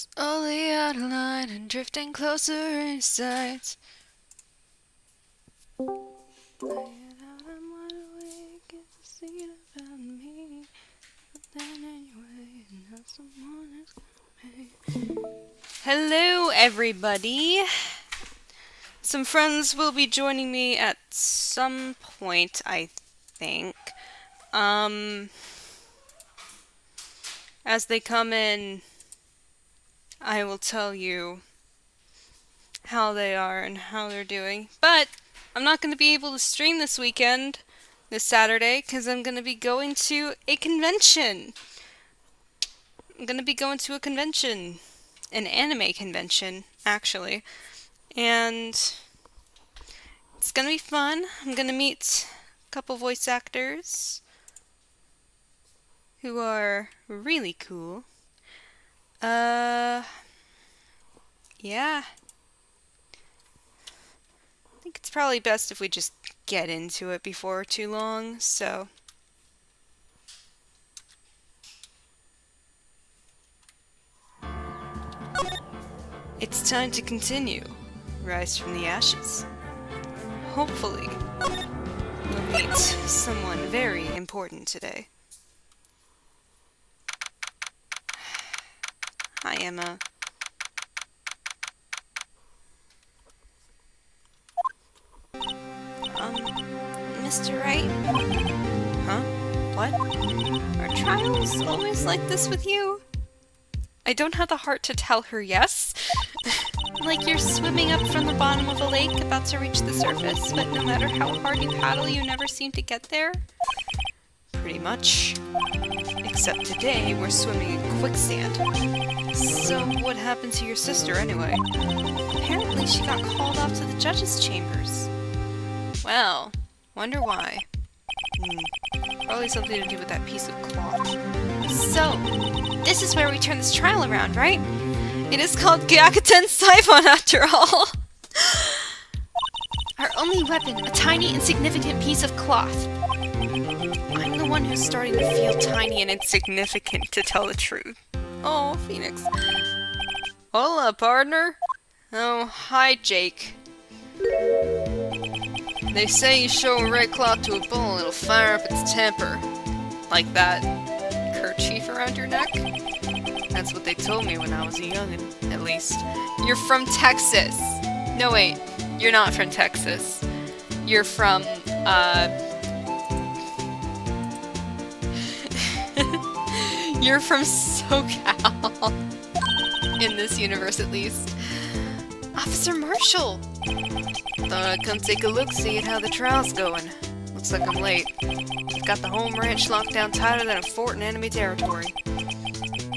Slowly out of line and drifting closer in sight. Lay it out, I'm wide awake, it's a scene about me. But then anyway, now someone is gonna pay. Hello, everybody. Some friends will be joining me at some point, I think. As they come in, I will tell you how they are and how they're doing. But I'm not going to be able to stream this weekend, this Saturday, because I'm going to be going to a convention. I'm going to be going to a convention. An anime convention, actually. And it's going to be fun. I'm going to meet a couple voice actors who are really cool. Yeah. I think it's probably best if we just get into it before too long, so... It's time to continue. Rise from the ashes. Hopefully, we'll meet someone very important today. Hi, Emma. Mr. Wright? Huh? What? Are trials always like this with you? I don't have the heart to tell her yes. Like you're swimming up from the bottom of a lake about to reach the surface, but no matter how hard you paddle, you never seem to get there? Pretty much. Except today, we're swimming in quicksand. So, what happened to your sister anyway? Apparently she got called off to the judges' chambers. Well, wonder why. Probably something to do with that piece of cloth. So, this is where we turn this trial around, right? It is called Gyakuten Saibon after all! Our only weapon, a tiny, insignificant piece of cloth. I'm the one who's starting to feel tiny and insignificant, to tell the truth. Oh, Phoenix. Hola, partner! Oh, hi, Jake. They say you show a red cloth to a bull, it'll fire up its temper. Like that kerchief around your neck? That's what they told me when I was a youngin', at least. You're from Texas! No, wait. You're not from Texas. You're from, You're from SoCal. In this universe, at least. Officer Marshall! Thought I'd come take a look-see at how the trial's going. Looks like I'm late. I've got the home ranch locked down tighter than a fort in enemy territory.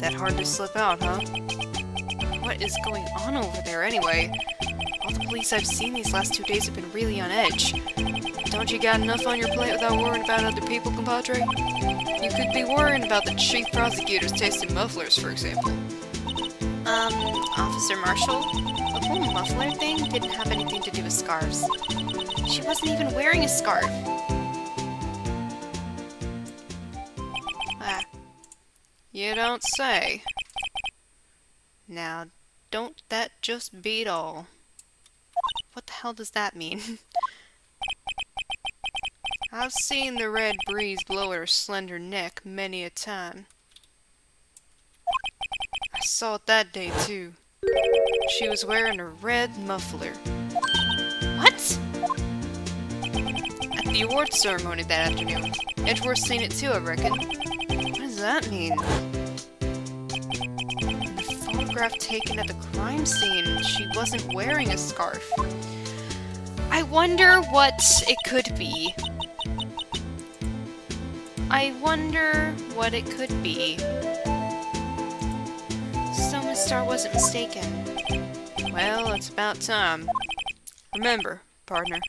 That hard to slip out, huh? What is going on over there, anyway? All the police I've seen these last 2 days have been really on edge. Don't you got enough on your plate without worrying about other people, compadre? You could be worrying about the chief prosecutor's tasting mufflers, for example. Officer Marshall? The whole muffler thing didn't have anything to do with scarves. She wasn't even wearing a scarf. Ah. You don't say. Now, don't that just beat all? What the hell does that mean? I've seen the red breeze blow at her slender neck many a time. I saw it that day, too. She was wearing a red muffler. What? At the awards ceremony that afternoon. Edgeworth's seen it too, I reckon. What does that mean? In the photograph taken at the crime scene, she wasn't wearing a scarf. I wonder what it could be. I wonder what it could be. So Miss Star wasn't mistaken. Well, it's about time. Remember, partner,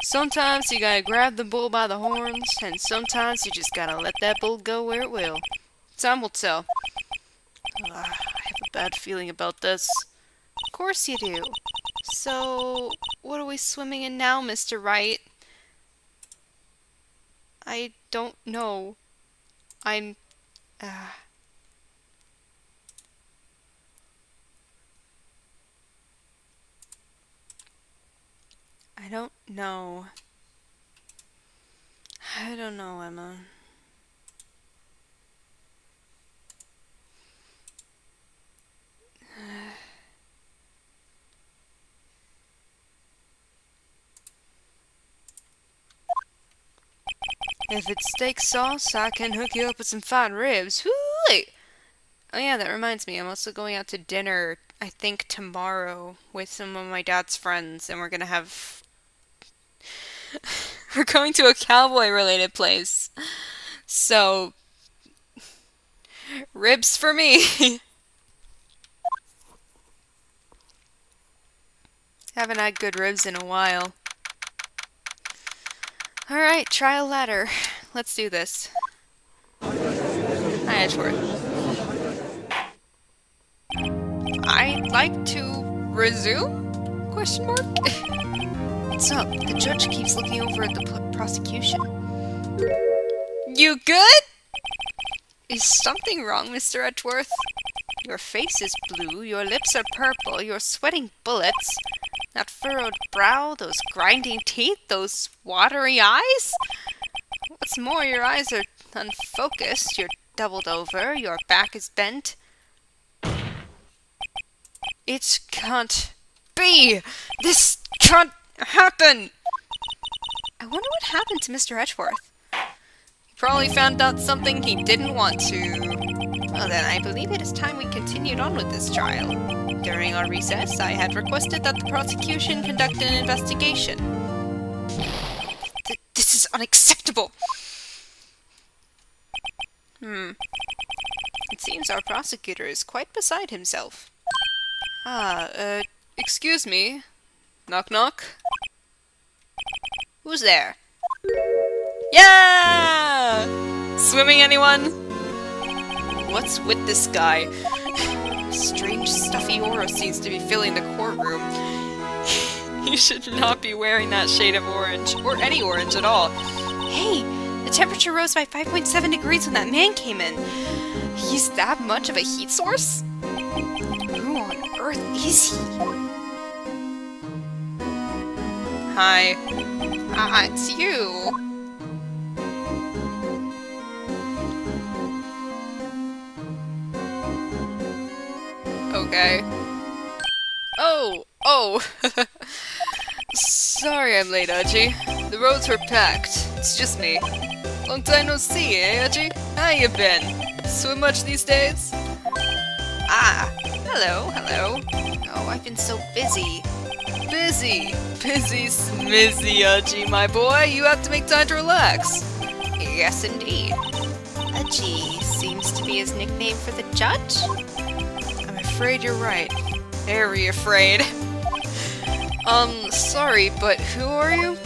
sometimes you gotta grab the bull by the horns, and sometimes you just gotta let that bull go where it will. Time will tell. I have a bad feeling about this. Of course you do. So, what are we swimming in now, Mr. Wright? I don't know. I'm... don't know. I don't know, Emma. If it's steak sauce, I can hook you up with some fine ribs. Woo-wee! Oh yeah, that reminds me. I'm also going out to dinner, I think tomorrow, with some of my dad's friends, and we're gonna have... we're going to a cowboy-related place. So, ribs for me. Haven't had good ribs in a while. Alright, trial ladder. Let's do this. Hi, Edgeworth. I'd like to resume? Question mark? What's up? The judge keeps looking over at the prosecution. You good? Is something wrong, Mr. Edgeworth? Your face is blue, your lips are purple, you're sweating bullets. That furrowed brow, those grinding teeth, those watery eyes? What's more, your eyes are unfocused, you're doubled over, your back is bent. It can't be! This can't happen! I wonder what happened to Mr. Edgeworth. He probably found out something he didn't want to. Well then, I believe it is time we continued on with this trial. During our recess, I had requested that the prosecution conduct an investigation. This is unacceptable! It seems our prosecutor is quite beside himself. Excuse me. Knock knock? Who's there? Yeah! Swimming, anyone? What's with this guy? Strange stuffy aura seems to be filling the courtroom. He should not be wearing that shade of orange, or any orange at all. Hey! The temperature rose by 5.7 degrees when that man came in. He's that much of a heat source? Who on earth is he? Hi. It's you. Okay. Oh! Sorry I'm late, Aji. The roads were packed. It's just me. Long time no see, eh, Aji? How you been? Swim much these days? Hello. Oh, I've been so busy. Busy smizzy, Aji, my boy. You have to make time to relax. Yes, indeed. Aji seems to be his nickname for the judge? I'm afraid you're right. Very afraid. Sorry, but who are you?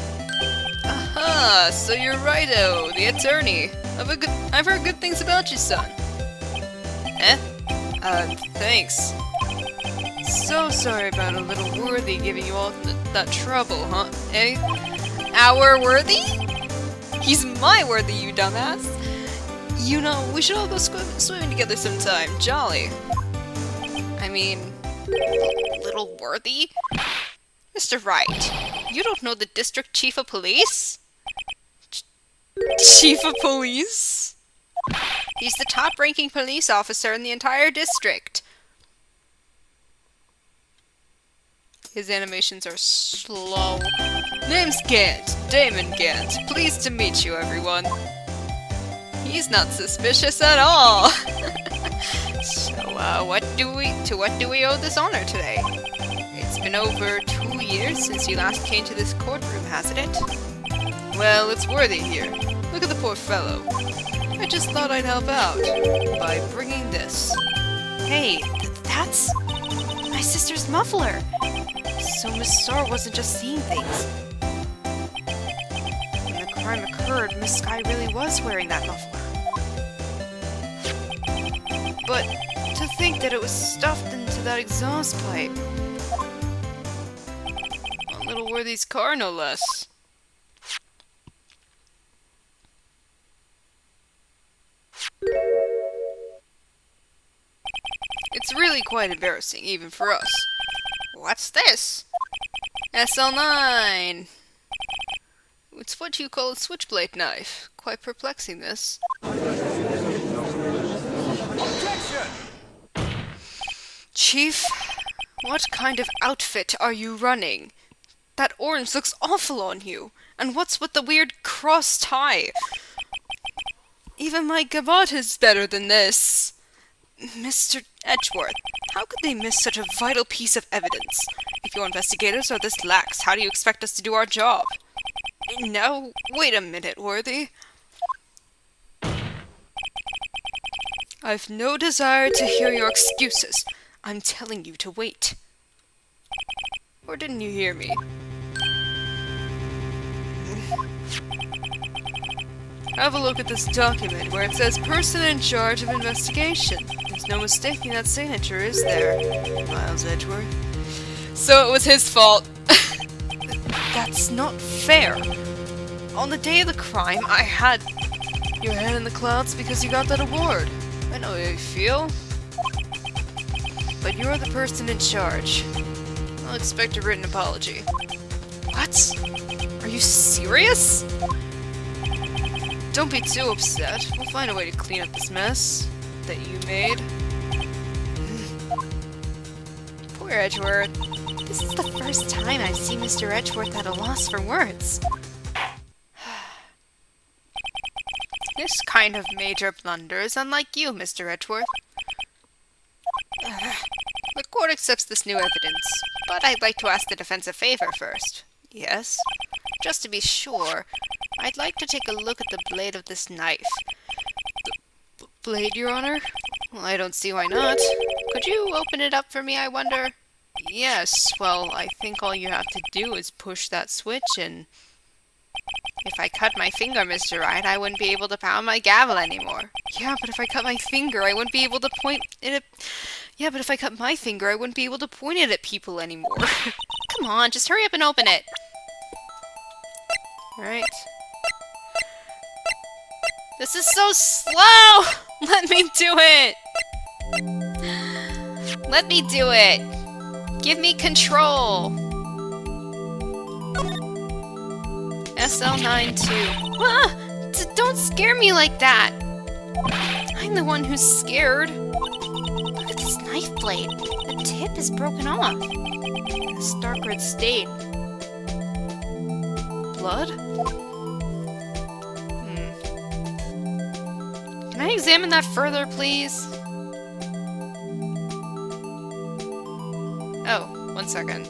Aha, so you're Righto, the attorney. I've heard good things about you, son. Thanks. So sorry about a little Worthy giving you all that trouble, huh? Eh? Our Worthy? He's my Worthy, you dumbass. You know, we should all go swimming together sometime. Jolly. I mean, little Worthy? Mr. Wright, you don't know the district chief of police? Chief of police? He's the top-ranking police officer in the entire district. His animations are slow. Name's Gant, Damon Gant. Pleased to meet you, everyone. He's not suspicious at all. So, what do we owe this honor today? It's been over 2 years since you last came to this courtroom, hasn't it? Well, it's Worthy here. Look at the poor fellow. I just thought I'd help out by bringing this. Hey, that's my sister's muffler. So Miss Starr wasn't just seeing things. When the crime occurred, Miss Sky really was wearing that muffler. But to think that it was stuffed into that exhaust pipe. On little Worthy's car, no less. It's really quite embarrassing, even for us. What's this? SL9! It's what you call a switchblade knife. Quite perplexing, this. Objection! Chief, what kind of outfit are you running? That orange looks awful on you. And what's with the weird cross tie? Even my gavotte is better than this. Mr. Edgeworth, how could they miss such a vital piece of evidence? If your investigators are this lax, how do you expect us to do our job? Now, wait a minute, Worthy. I've no desire to hear your excuses. I'm telling you to wait. Or didn't you hear me? Have a look at this document where it says person in charge of investigation. There's no mistaking that signature, is there? Miles Edgeworth. So it was his fault. That's not fair. On the day of the crime, I had your head in the clouds because you got that award. I know how you feel. But you're the person in charge. I'll expect a written apology. What? Are you serious? Don't be too upset. We'll find a way to clean up this mess that you made. Poor Edgeworth. This is the first time I've seen Mr. Edgeworth at a loss for words. This kind of major blunder is unlike you, Mr. Edgeworth. The court accepts this new evidence, but I'd like to ask the defense a favor first. Yes? Just to be sure, I'd like to take a look at the blade of this knife. The blade, Your Honor? Well, I don't see why not. Could you open it up for me, I wonder? Yes, well, I think all you have to do is push that switch and... If I cut my finger, Mr. Wright, I wouldn't be able to pound my gavel anymore. Yeah, but if I cut my finger, I wouldn't be able to point it at... Yeah, but if I cut my finger, I wouldn't be able to point it at people anymore. Come on, just hurry up and open it. Right. This is so slow! Let me do it! Let me do it! Give me control! SL92. Ah! Don't scare me like that! I'm the one who's scared. Look at this knife blade. The tip is broken off. A stark red stain. Blood? Can I examine that further, please? Oh, 1 second.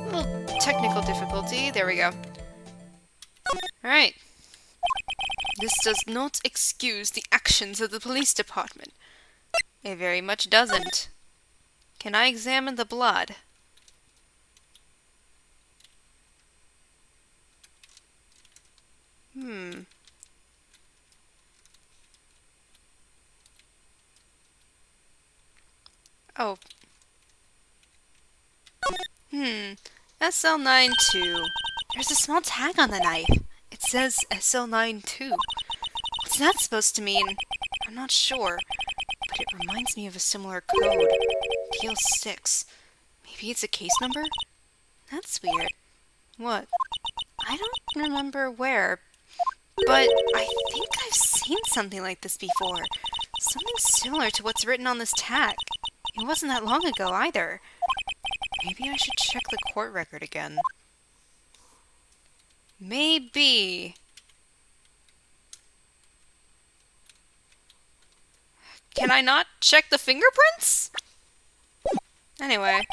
Little technical difficulty. There we go. Alright. This does not excuse the actions of the police department. It very much doesn't. Can I examine the blood? Oh. SL92. There's a small tag on the knife. It says SL92. What's that supposed to mean? I'm not sure, but it reminds me of a similar code. PL6. Maybe it's a case number? That's weird. What? I don't remember where, But I think I've seen something like this before. Something similar to what's written on this tag. It wasn't that long ago either. maybe I should check the court record again. Maybe. Can I not check the fingerprints? Anyway,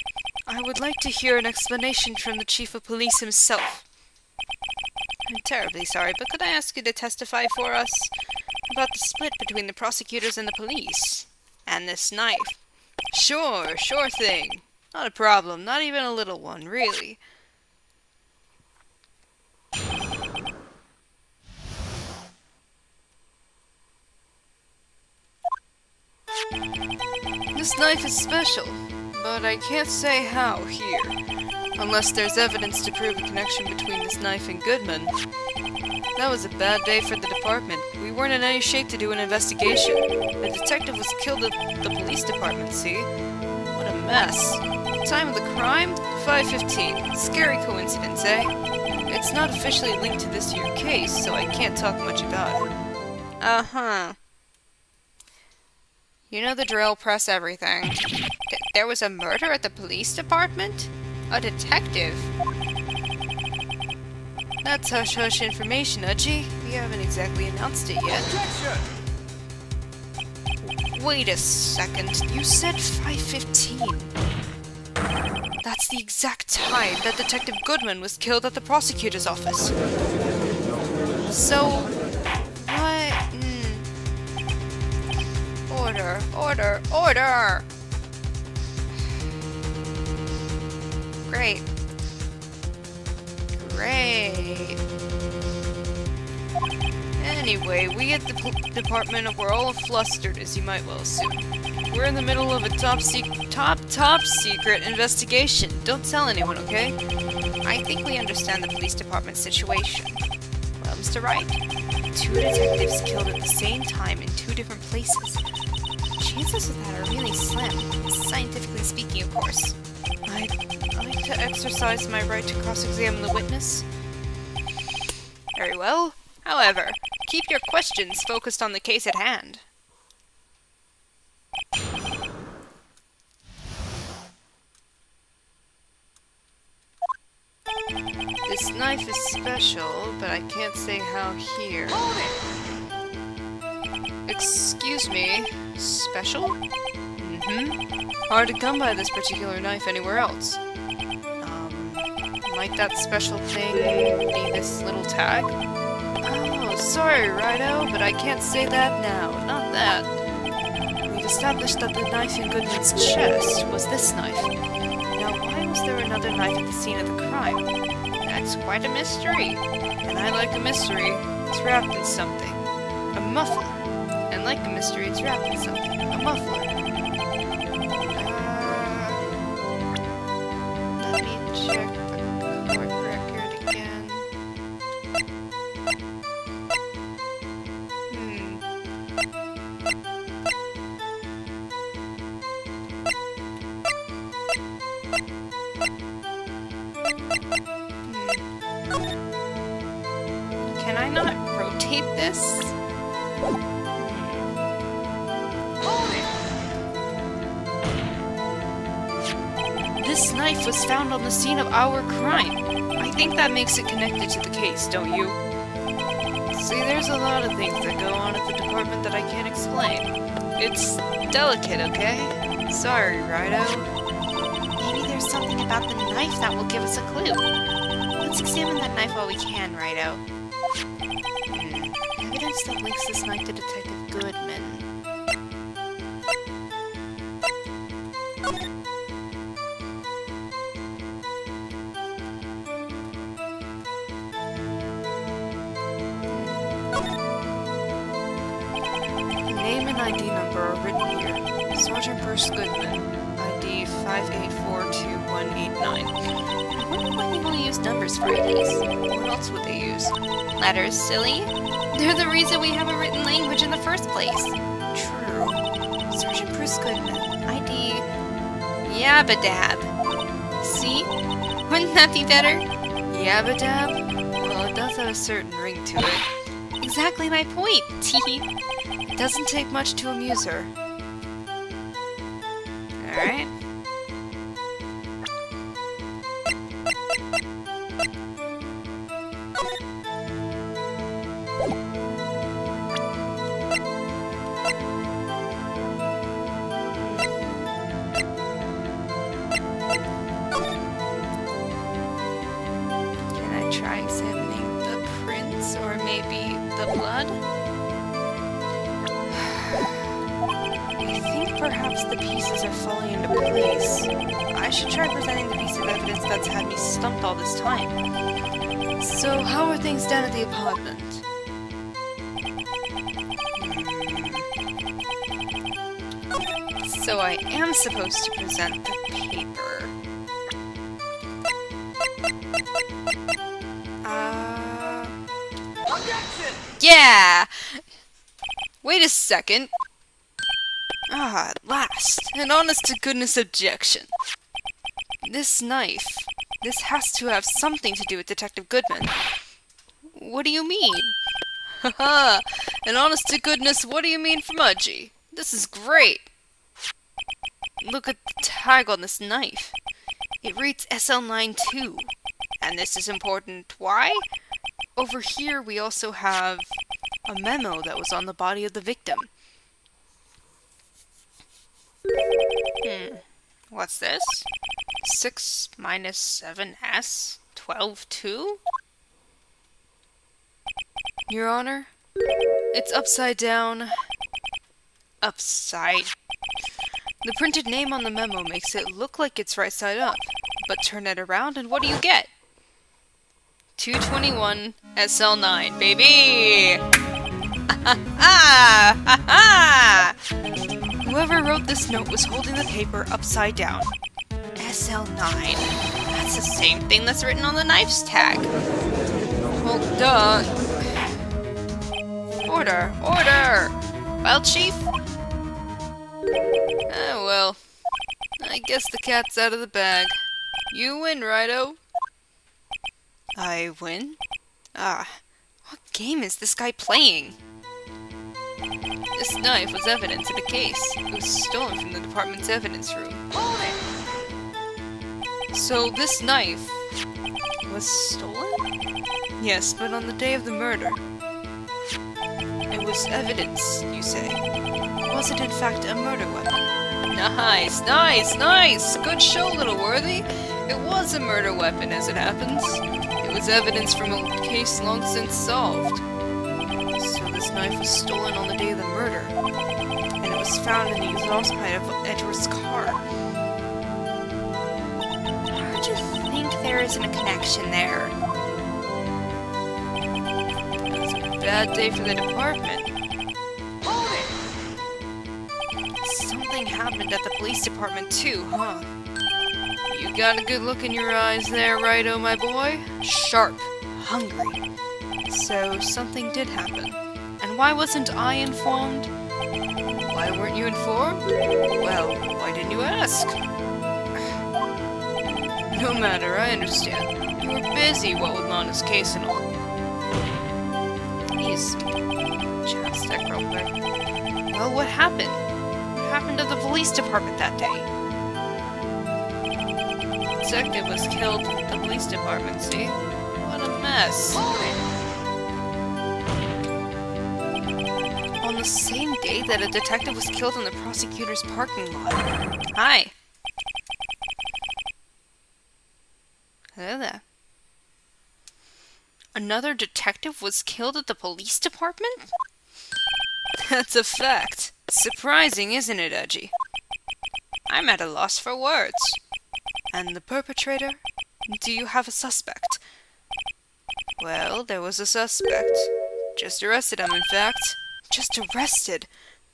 I would like to hear an explanation from the chief of police himself. I'm terribly sorry, but could I ask you to testify for us about the split between the prosecutors and the police? And this knife. Sure thing. Not a problem, not even a little one, really. This knife is special, but I can't say how here, unless there's evidence to prove a connection between this knife and Goodman. That was a bad day for the department. We weren't in any shape to do an investigation. A detective was killed at the police department, see? What a mess. Time of the crime? 5:15. Scary coincidence, eh? It's not officially linked to this here case, so I can't talk much about it. Uh-huh. You know the drill, press everything. There was a murder at the police department? A detective? That's hush-hush information, Udgy. We haven't exactly announced it yet. Objection! Wait a second. You said 5:15. That's the exact time that Detective Goodman was killed at the prosecutor's office. So, what? Order, order, order! Great. Great. Anyway, we at the department were all flustered, as you might well assume. We're in the middle of a top secret investigation. Don't tell anyone, okay? I think we understand the police department's situation. Well, Mr. Wright, 2 detectives killed at the same time in 2 different places. Chances of that are really slim, scientifically speaking, of course. I'd like to exercise my right to cross-examine the witness. Very well. However, keep your questions focused on the case at hand. This knife is special, but I can't say how here. Excuse me, special? Mm-hmm. Hard to come by this particular knife anywhere else. Might that special thing be this little tag? Oh, sorry, Righto, but I can't say that now. Not that. We've established that the knife in Goodman's chest was this knife. Now, why was there another knife at the scene of the crime? That's quite a mystery. And I like a mystery. It's wrapped in something. A muffler. And like a mystery, it's wrapped in something. A muffler. Let me check the court record again. Can I not rotate this? This knife was found on the scene of our crime. I think that makes it connected to the case, don't you? See, there's a lot of things that go on at the department that I can't explain. It's delicate, okay? Sorry, Righto. Maybe there's something about the knife that will give us a clue. Let's examine that knife while we can, Righto. Evidence that links this knife to Detective Goodman. Name and ID number are written here. Sergeant Bruce Goodman, ID 5842189. I wonder why they only use numbers for IDs. What else would they use? Letters, silly. They're the reason we have a written language in the first place. True. Sergeant Bruce Goodman, ID... Yabadab. See? Wouldn't that be better? Yabadab? Well, it does have a certain ring to it. Exactly my point, tee. It doesn't take much to amuse her. Alright. Can I try examining the prints or maybe the blood? I think perhaps the pieces are falling into place. I should try presenting the piece of evidence that's had me stumped all this time. So, how are things down at the apartment? So I am supposed to present the paper. Objection! Yeah! Wait a second. Ah, at last. An honest-to-goodness objection. This knife. This has to have something to do with Detective Goodman. What do you mean? Haha! And honest to goodness, what do you mean for Mudgy? This is great! Look at the tag on this knife. It reads SL92. And this is important. Why? Over here we also have a memo that was on the body of the victim. What's this? 6 minus 7s? 12 2? Your Honor, it's upside down. Upside. The printed name on the memo makes it look like it's right side up. But turn it around and what do you get? 221 SL9, baby! Whoever wrote this note was holding the paper upside down. SL9? That's the same thing that's written on the knife's tag. Well, duh. Order! Order! Well, Chief? Ah, well. I guess the cat's out of the bag. You win, Righto. I win? Ah, what game is this guy playing? This knife was evidence in a case. It was stolen from the department's evidence room. Hold it! So this knife was stolen? Yes, but on the day of the murder. It was evidence, you say? Was it in fact a murder weapon? Nice, nice, nice! Good show, little worthy! It was a murder weapon, as it happens. It was evidence from a case long since solved. So this knife was stolen on the day of the murder. And it was found in the exhaust pipe of Edward's car. Don't you think there isn't a connection there? It was a bad day for the department. Something happened at the police department too, huh? You got a good look in your eyes there, Righto, my boy. Sharp. Hungry. So, something did happen. And why wasn't I informed? Why weren't you informed? Well, why didn't you ask? No matter, I understand. You were busy, what with Lana's case and all. He's chapstick real quick. Well, what happened? What happened to the police department that day? The detective was killed at the police department, see? What a mess. On the same day that a detective was killed in the prosecutor's parking lot. Hi. Hello there. Another detective was killed at the police department? That's a fact. Surprising, isn't it, Edgy? I'm at a loss for words. And the perpetrator? Do you have a suspect? Well, there was a suspect. Just arrested him, in fact. Just arrested?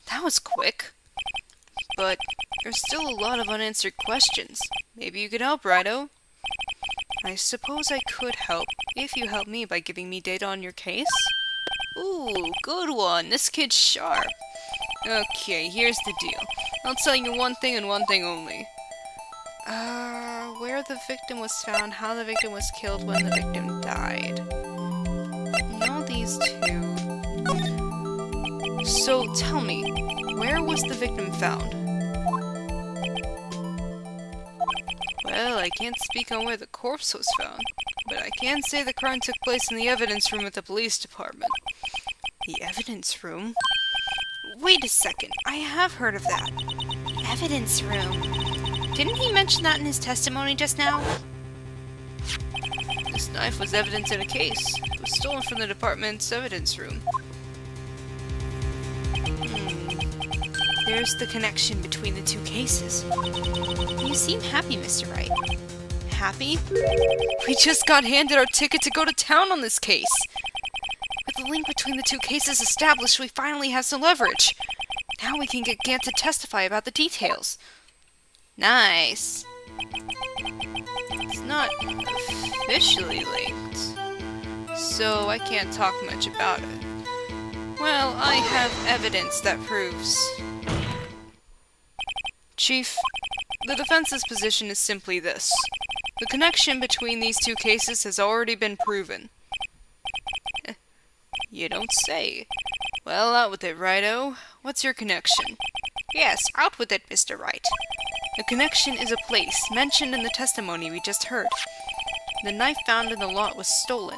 That was quick. But there's still a lot of unanswered questions. Maybe you could help, Righto? I suppose I could help, if you help me by giving me data on your case? Ooh, good one. This kid's sharp. Okay, here's the deal. I'll tell you one thing and one thing only. Where the victim was found, how the victim was killed, when the victim died. No, these two. So, tell me, where was the victim found? Well, I can't speak on where the corpse was found, but I can say the crime took place in the evidence room at the police department. The evidence room? Wait a second, I have heard of that. Evidence room. Didn't he mention that in his testimony just now? This knife was evidence in a case. It was stolen from the department's evidence room. There's the connection between the two cases. You seem happy, Mr. Wright. Happy? We just got handed our ticket to go to town on this case. With the link between the two cases established, we finally have some leverage. Now we can get Gant to testify about the details. Nice. It's not officially linked, so I can't talk much about it. Well, I have evidence that proves. Chief, the defense's position is simply this. The connection between these two cases has already been proven. You don't say. Well, out with it, Righto. What's your connection? Yes, out with it, Mr. Wright. The connection is a place mentioned in the testimony we just heard. The knife found in the lot was stolen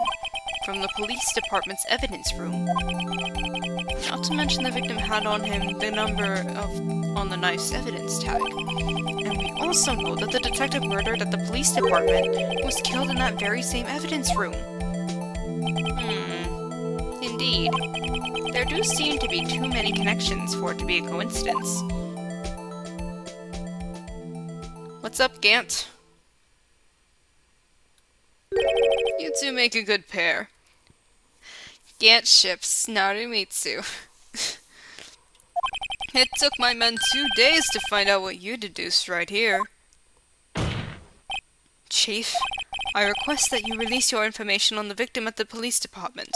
from the police department's evidence room. Not to mention the victim had on him the number on the knife's evidence tag. And we also know that the detective murdered at the police department was killed in that very same evidence room. Indeed. There do seem to be too many connections for it to be a coincidence. What's up, Gant? You two make a good pair. Gant ships Narumitsu. It took my men 2 days to find out what you deduced right here. Chief, I request that you release your information on the victim at the police department.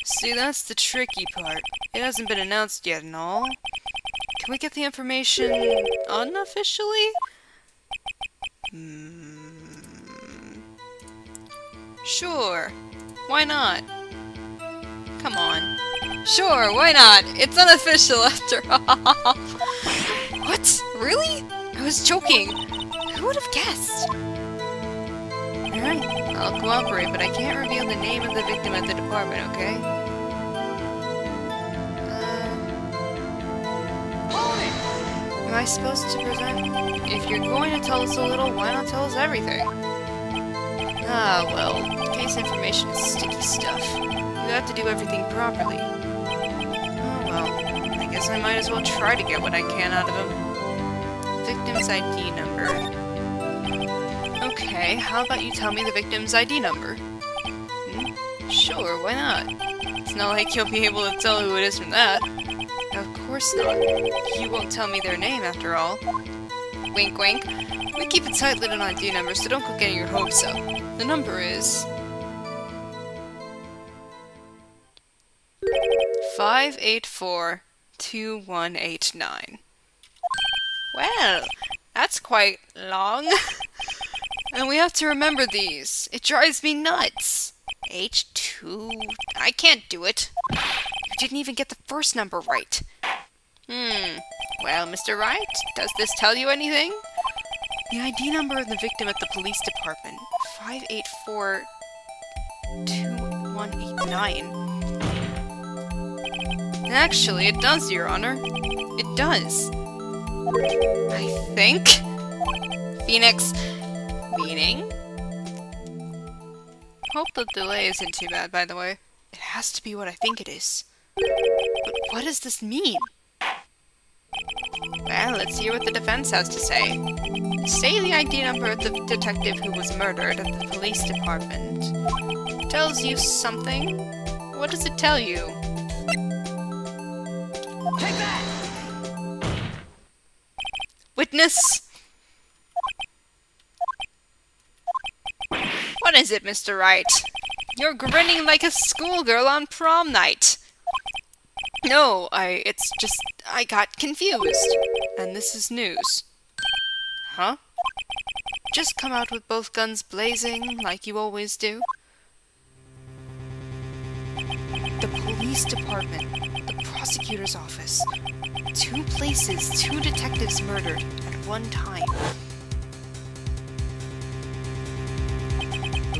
See, that's the tricky part. It hasn't been announced yet and all. Can we get the information unofficially? Sure. Why not? Come on. Sure, why not? It's unofficial after all. What? Really? I was joking. Who would have guessed? Alright, I'll cooperate, but I can't reveal the name of the victim at the department, okay? Am I supposed to present? If you're going to tell us a little, why not tell us everything? Ah, well, case information is sticky stuff. You have to do everything properly. Oh well, I guess I might as well try to get what I can out of him. Victim's ID number. Okay, how about you tell me the victim's ID number? Sure, why not? It's not like you'll be able to tell who it is from that. Of course not. You won't tell me their name after all. Wink wink. We keep it tight-lipped on ID numbers, so don't go getting your hopes up. The number is 584-2189. Well, that's quite long. And we have to remember these. It drives me nuts. H2... I can't do it. You didn't even get the first number right. Well, Mr. Wright, does this tell you anything? The ID number of the victim at the police department. 584-2189. Actually, it does, Your Honor. It does. I think? Phoenix. Meaning? Hope the delay isn't too bad, by the way. It has to be what I think it is. But what does this mean? Well, let's hear what the defense has to say. Say the ID number of the detective who was murdered at the police department. Tells you something? What does it tell you? Take that! Witness? What is it, Mr. Wright? You're grinning like a schoolgirl on prom night. No, it's just, I got confused. And this is news. Huh? Just come out with both guns blazing, like you always do. The police department, the prosecutor's office. 2 places, 2 detectives murdered at one time.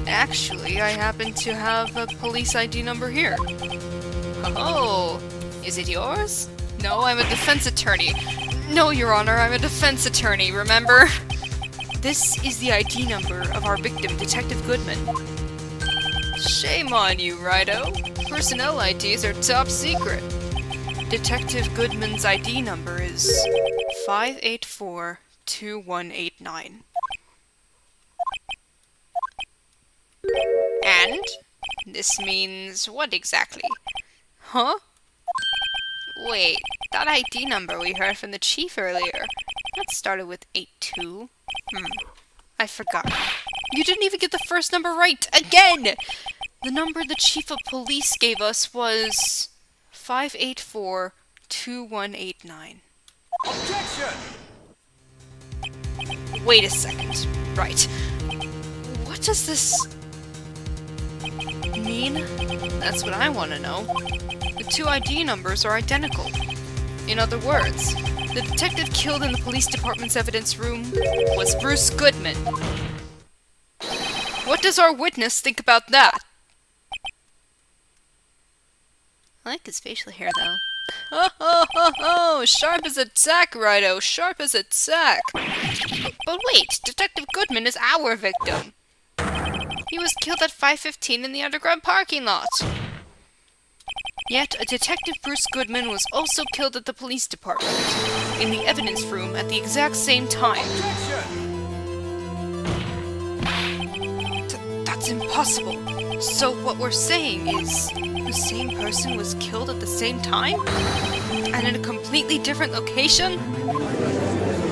Actually, I happen to have a police ID number here. Oh, is it yours? No, I'm a defense attorney. No, Your Honor, I'm a defense attorney, remember? This is the ID number of our victim, Detective Goodman. Shame on you, Righto. Personnel IDs are top secret. Detective Goodman's ID number is 584-2189. And? This means what exactly? Huh? Wait, that ID number we heard from the chief earlier, that started with 82. I forgot. You didn't even get the first number right! Again! The number the chief of police gave us was 584-2189. Objection! wait a second. Right. What does this mean? That's what I want to know. The two ID numbers are identical. In other words, the detective killed in the police department's evidence room was Bruce Goodman. What does our witness think about that? I like his facial hair, though. Ho ho ho ho! Sharp as a tack, Righto! Sharp as a tack! But wait! Detective Goodman is our victim! He was killed at 5:15 in the underground parking lot! Yet, a Detective Bruce Goodman was also killed at the police department, in the evidence room at the exact same time. That's impossible! So what we're saying is, the same person was killed at the same time? And in a completely different location?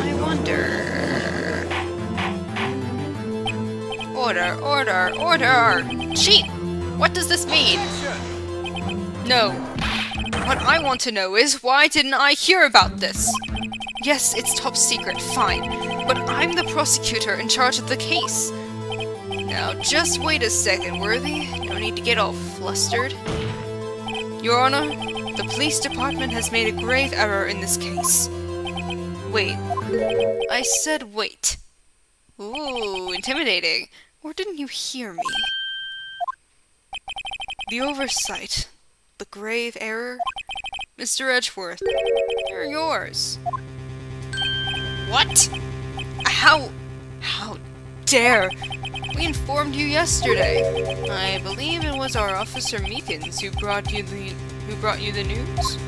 I wonder... Order, order, order! Chief! What does this mean? No. What I want to know is, why didn't I hear about this? Yes, it's top secret, fine. But I'm the prosecutor in charge of the case. Now, just wait a second, Worthy. No need to get all flustered. Your Honor, the police department has made a grave error in this case. Wait. I said wait. Ooh, intimidating. Or didn't you hear me? The oversight. The grave error. Mr. Edgeworth, they're yours. What? How dare? We informed you yesterday. I believe it was our officer Meekins who brought you the news?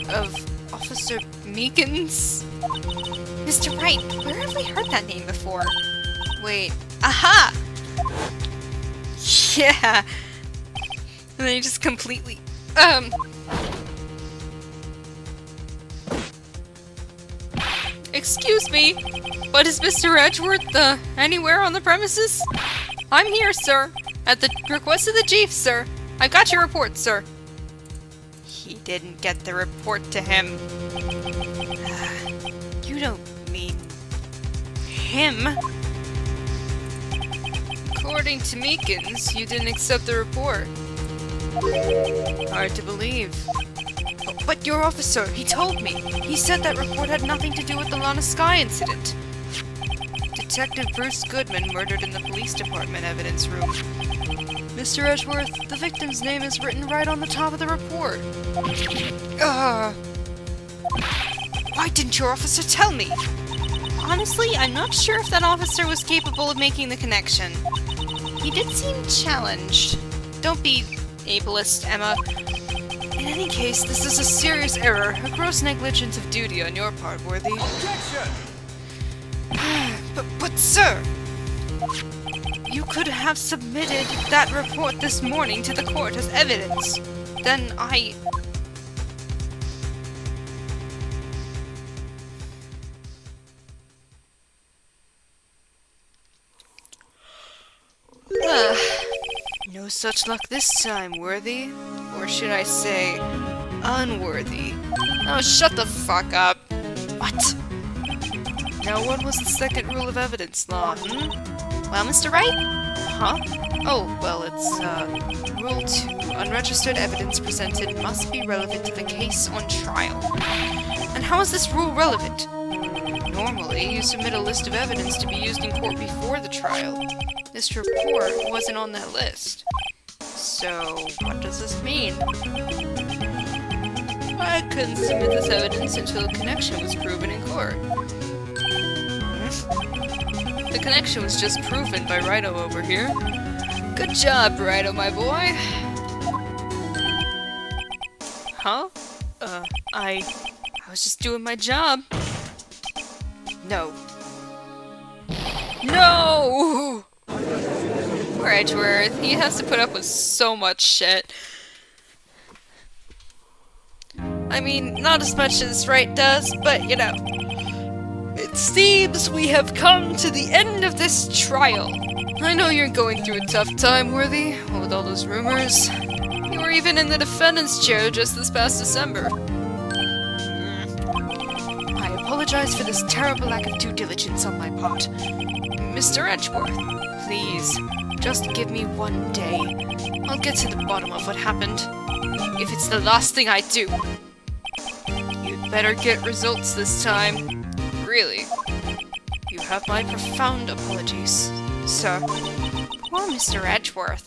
Of Officer Meekins? Mr. Wright, where have we heard that name before? Wait. Aha! Yeah. And then he just completely... Excuse me, but is Mr. Edgeworth, anywhere on the premises? I'm here, sir. At the request of the chief, sir. I got your report, sir. He didn't get the report to him. You don't mean... him? According to Meekins, you didn't accept the report. Hard to believe. But your officer, he told me. He said that report had nothing to do with the Lana Sky incident. Detective Bruce Goodman murdered in the police department evidence room. Mr. Edgeworth, the victim's name is written right on the top of the report. Why didn't your officer tell me? Honestly, I'm not sure if that officer was capable of making the connection. He did seem challenged. Don't be ableist, Emma. In any case, this is a serious error, a gross negligence of duty on your part, Worthy. Objection! But sir! You could have submitted that report this morning to the court as evidence. Then I... No such luck this time, Worthy. Or should I say, unworthy. Oh, shut the fuck up. What? Now, what was the second rule of evidence law, Well, Mr. Wright? Huh? Oh, well, it's, Rule 2. Unregistered evidence presented must be relevant to the case on trial. And how is this rule relevant? Normally, you submit a list of evidence to be used in court before the trial. This report wasn't on that list. So, what does this mean? I couldn't submit this evidence until a connection was proven in court. The connection was just proven by Righto over here. Good job, Righto, my boy. Huh? I was just doing my job. No. No! Poor Edgeworth. He has to put up with so much shit. I mean, not as much as Wright does, but you know. It seems we have come to the end of this trial. I know you're going through a tough time, Worthy, with all those rumors. You were even in the defendant's chair just this past December. I apologize for this terrible lack of due diligence on my part. Mr. Edgeworth, please, just give me one day. I'll get to the bottom of what happened. If it's the last thing I do. You'd better get results this time. Really. You have my profound apologies, sir. Poor Mr. Edgeworth.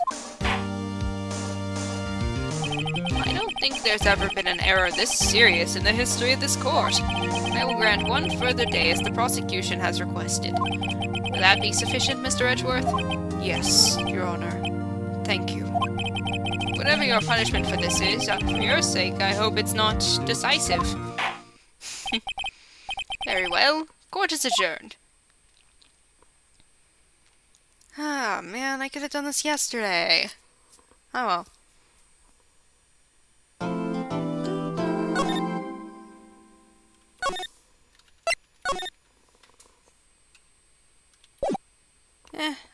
I don't think there's ever been an error this serious in the history of this court. I will grant one further day as the prosecution has requested. Will that be sufficient, Mr. Edgeworth? Yes, Your Honor. Thank you. Whatever your punishment for this is, for your sake, I hope it's not decisive. Very well. Court is adjourned. Ah, man, I could have done this yesterday. Oh well.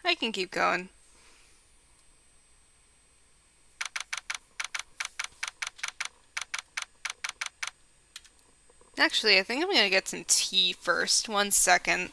I can keep going. Actually, I think I'm gonna get some tea first. 1 second.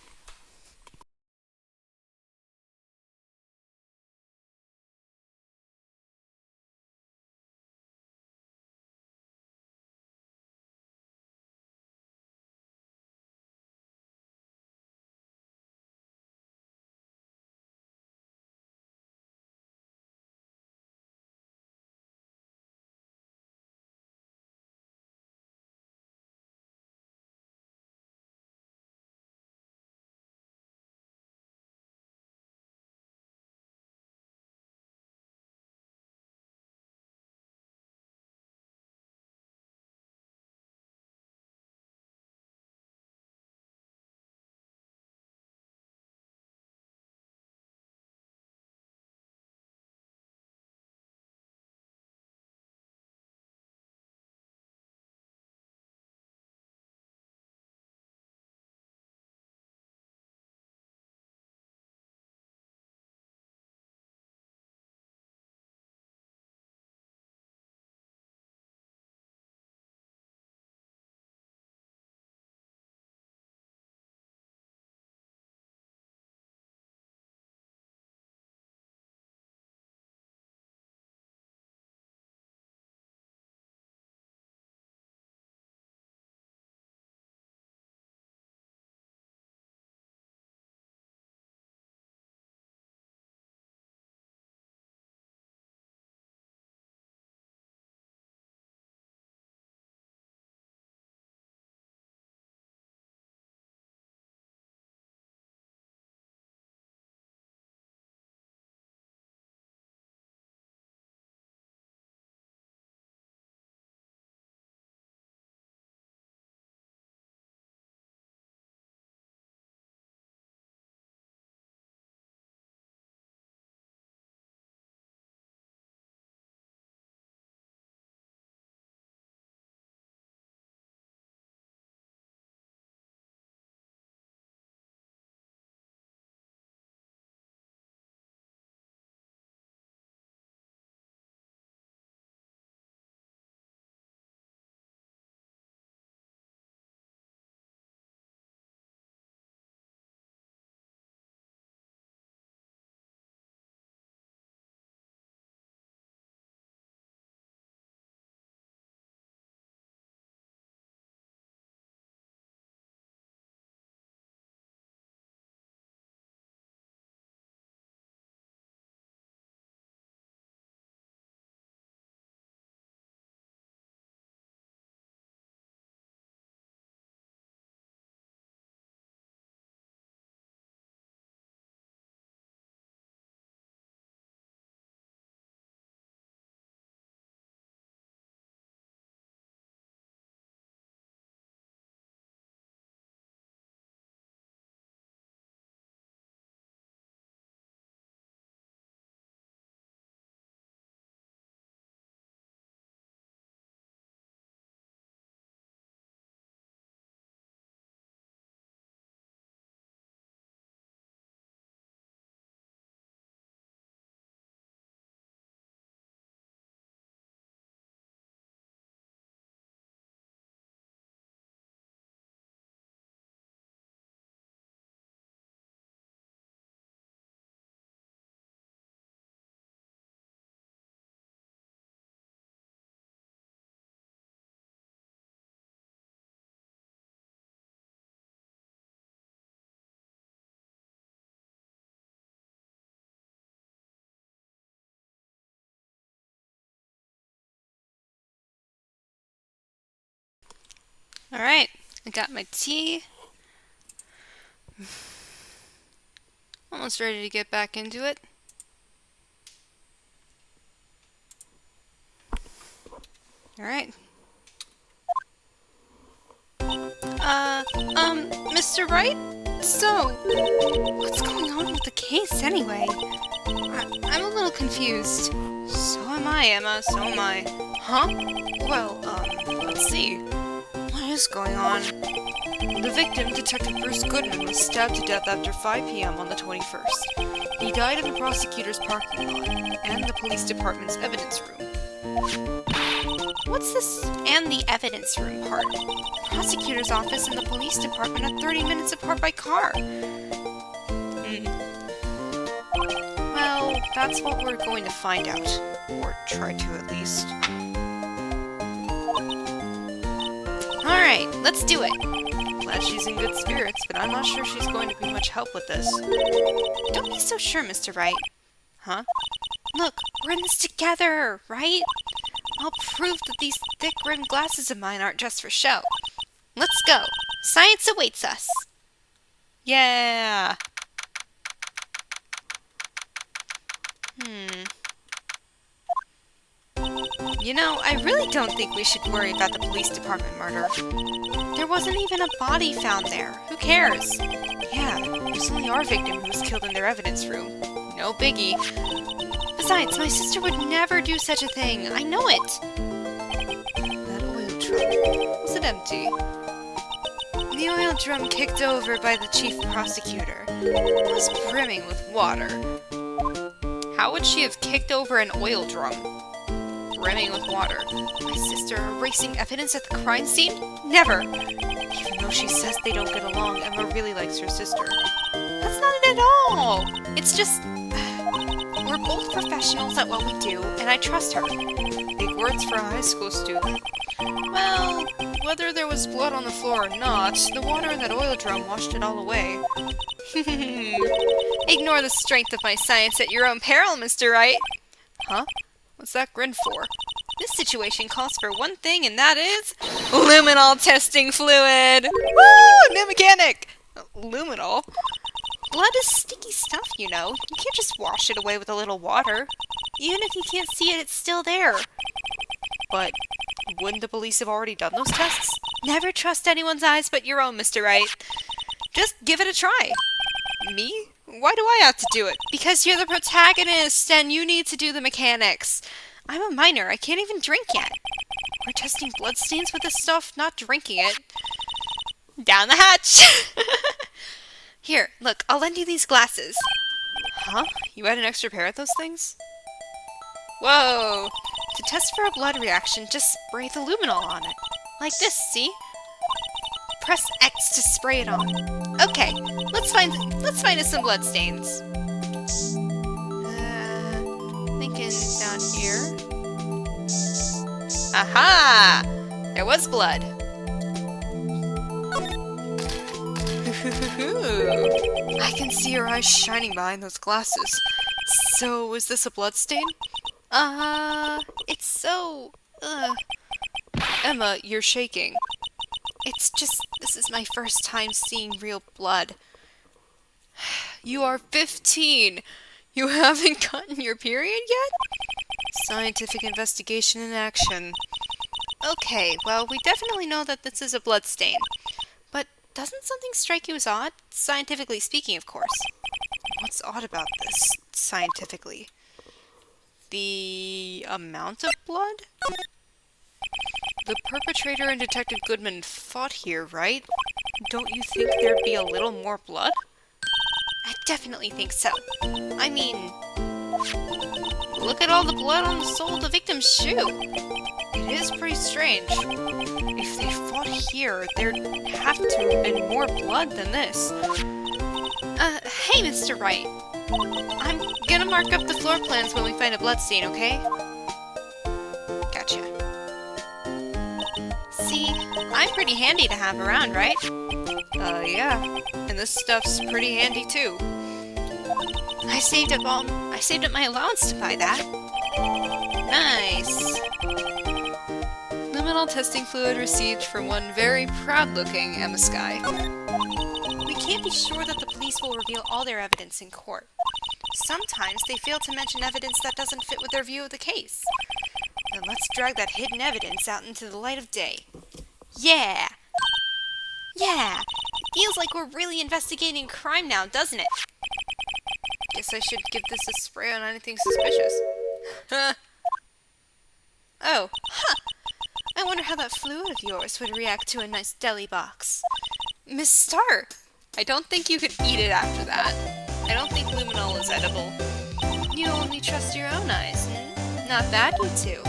Alright, I got my tea. Almost ready to get back into it. Alright. Mr. Wright? So, what's going on with the case anyway? I'm a little confused. So am I, Emma, so am I. Huh? Well, let's see. What is going on? The victim, Detective Bruce Goodman, was stabbed to death after 5 p.m. on the 21st. He died in the prosecutor's parking lot and the police department's evidence room. What's this and the evidence room part? Prosecutor's office and the police department are 30 minutes apart by car. Well, that's what we're going to find out. Or try to, at least. Alright, let's do it. Glad she's in good spirits, but I'm not sure she's going to be much help with this. Don't be so sure, Mr. Wright. Huh? Look, we're in this together, right? I'll prove that these thick-rimmed glasses of mine aren't just for show. Let's go. Science awaits us. Yeah! You know, I really don't think we should worry about the police department murder. There wasn't even a body found there. Who cares? Yeah, it was only our victim who was killed in their evidence room. No biggie. Besides, my sister would never do such a thing. I know it. That oil drum. Was it empty? The oil drum kicked over by the chief prosecutor was brimming with water. How would she have kicked over an oil drum? Brimming with water. My sister erasing evidence at the crime scene? Never! Even though she says they don't get along, Emma really likes her sister. That's not it at all! It's just... we're both professionals at what we do, and I trust her. Big words for a high school student. Well, whether there was blood on the floor or not, the water in that oil drum washed it all away. Ignore the strength of my science at your own peril, Mr. Wright. Huh? What's that grin for? This situation calls for one thing, and that is... luminol testing fluid! Woo! New mechanic! Luminol? Blood is sticky stuff, you know. You can't just wash it away with a little water. Even if you can't see it, it's still there. But wouldn't the police have already done those tests? Never trust anyone's eyes but your own, Mr. Wright. Just give it a try. Me? Why do I have to do it? Because you're the protagonist and you need to do the mechanics. I'm a minor. I can't even drink yet. We're testing bloodstains with this stuff, not drinking it. Down the hatch! Here, look, I'll lend you these glasses. Huh? You had an extra pair of those things? Whoa! To test for a blood reaction, just spray the luminol on it. Like this, see? Press X to spray it on. Okay, let's find us some bloodstains. Thinking down here. Aha! There was blood. I can see your eyes shining behind those glasses. So, is this a bloodstain? It's so... Emma, you're shaking. It's just, this is my first time seeing real blood. You are 15! You haven't gotten your period yet? Scientific investigation in action. Okay, well, we definitely know that this is a blood stain. But doesn't something strike you as odd? Scientifically speaking, of course. What's odd about this, scientifically? The amount of blood? The perpetrator and Detective Goodman fought here, right? Don't you think there'd be a little more blood? I definitely think so. I mean, look at all the blood on the sole of the victim's shoe. It is pretty strange. If they fought here, there'd have to have been more blood than this. Hey, Mr. Wright. I'm gonna mark up the floor plans when we find a bloodstain, okay? Gotcha. See, I'm pretty handy to have around, right? Yeah. And this stuff's pretty handy, too. I saved up my allowance to buy that. Nice. luminol testing fluid received from one very proud-looking Emma Sky. We can't be sure that the police will reveal all their evidence in court. Sometimes they fail to mention evidence that doesn't fit with their view of the case. Then let's drag that hidden evidence out into the light of day. Yeah! Yeah! It feels like we're really investigating crime now, doesn't it? Guess I should give this a spray on anything suspicious. Oh, huh! I wonder how that fluid of yours would react to a nice deli box. Miss Starr! I don't think you could eat it after that. I don't think luminol is edible. You only trust your own eyes, Not bad, you two.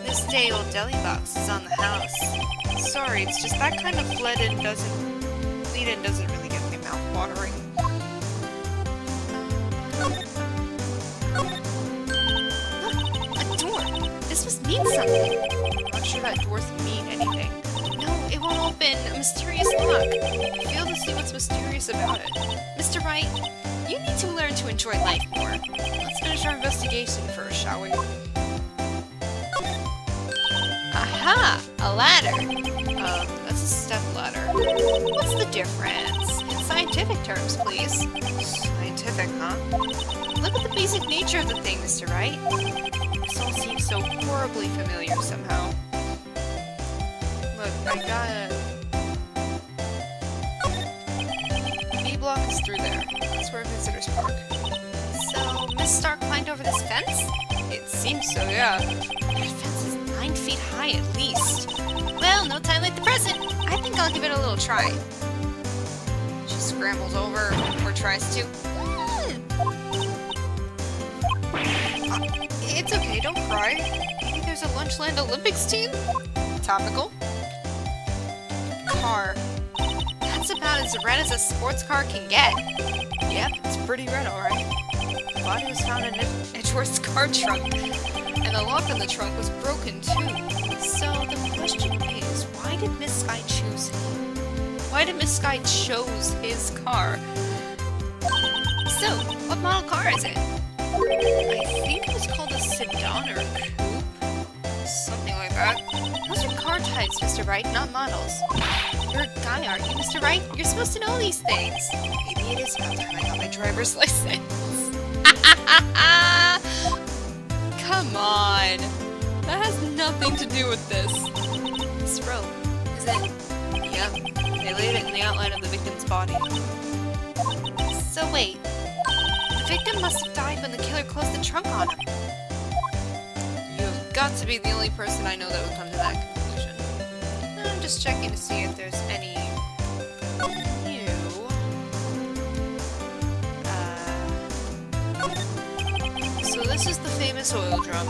This day old deli box is on the house. Sorry, it's just that kind of lead-in doesn't really get my mouth watering. Look, a door. This must mean something. I'm not sure that doors mean anything. No, it won't open. A mysterious lock. I fail to see what's mysterious about it. Mr. Wright, you need to learn to enjoy life more. Let's finish our investigation first, shall we? Aha! A ladder. That's a step ladder. What's the difference? In scientific terms, please. Scientific, huh? Look at the basic nature of the thing, Mr. Wright. This all seems so horribly familiar somehow. Look, I got it. B block is through there. That's where visitors park. So, Miss Stark climbed over this fence? It seems so, yeah. That fence is 9 feet high at least. Well, no time like the present. I think I'll give it a little try. She scrambles over, or tries to. It's okay, don't cry. Maybe there's a Lunchland Olympics team? Topical. Car. That's about as red as a sports car can get. Yep, it's pretty red, alright. The body was found in Edgeworth's car trunk, and the lock on the trunk was broken too. So the question is, why did Miss Sky choose him? Why did Miss Sky chose his car? So, what model car is it? I think it was called a sedan or coupe. Something like that. Those are car types, Mr. Wright, not models. You're a guy, aren't you, Mr. Wright? You're supposed to know these things. Maybe it is about time I got my driver's license. Come on. That has nothing to do with this. This rope, is it? Yep. They laid it in the outline of the victim's body. So wait, the victim must have died when the killer closed the trunk on him. You've got to be the only person I know that would come to that conclusion. I'm just checking to see if there's any new. So this is the famous oil drum.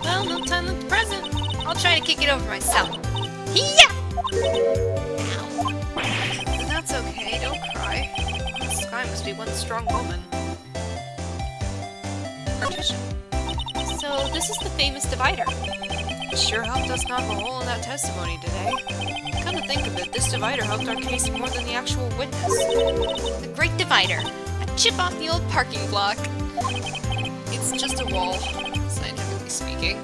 Well, no time like the present. I'll try to kick it over myself. Yeah! Ow. That's okay, don't cry. Sky must be one strong woman. Partition. So this is the famous divider. It sure helped us knock a hole in that testimony today. Come to think of it, this divider helped our case more than the actual witness. The Great Divider. A chip off the old parking block. It's just a wall, scientifically speaking.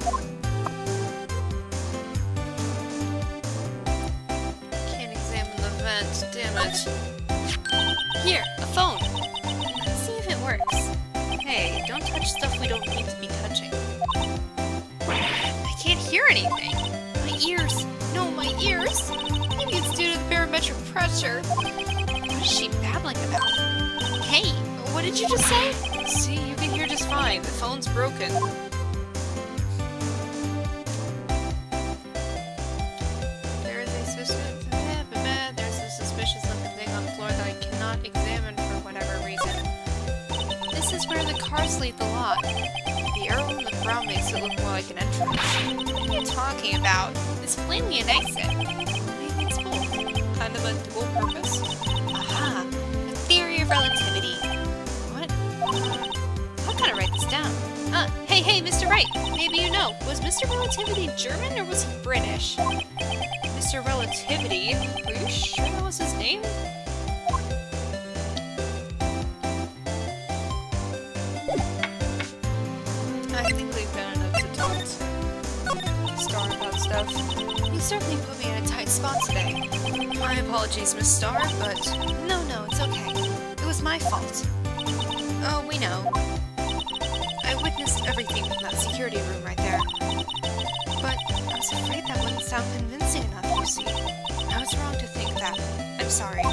Can't examine the vent, damn it. Here, a phone. Let's see if it works. Hey, don't touch stuff we don't need to be touching. I can't hear anything. My ears. No, my ears. Maybe it's due to the barometric pressure. What is she babbling about? Hey, what did you just say? See, you can hear just fine. The phone's broken. There's a suspicious looking thing on the floor that I cannot examine for whatever reason. This is where the cars leave the lot. The arrow on the ground makes it look more like an entrance. What are you talking about? It's plainly an exit. Maybe it's both. Kind of a dual purpose. Aha! The theory of relativity. What? I've got to write this down. Hey, Mr. Wright, maybe you know, was Mr. Relativity German or was he British? Mr. Relativity? Are you sure that was his name? I think we've got enough to talk to. certainly put me in a tight spot today. My apologies, Miss Starr, but... No, it's okay. It was my fault. Oh, we know. I witnessed everything from that security room right there. But I was afraid that wouldn't sound convincing enough, you see. I was wrong to think that. I'm sorry.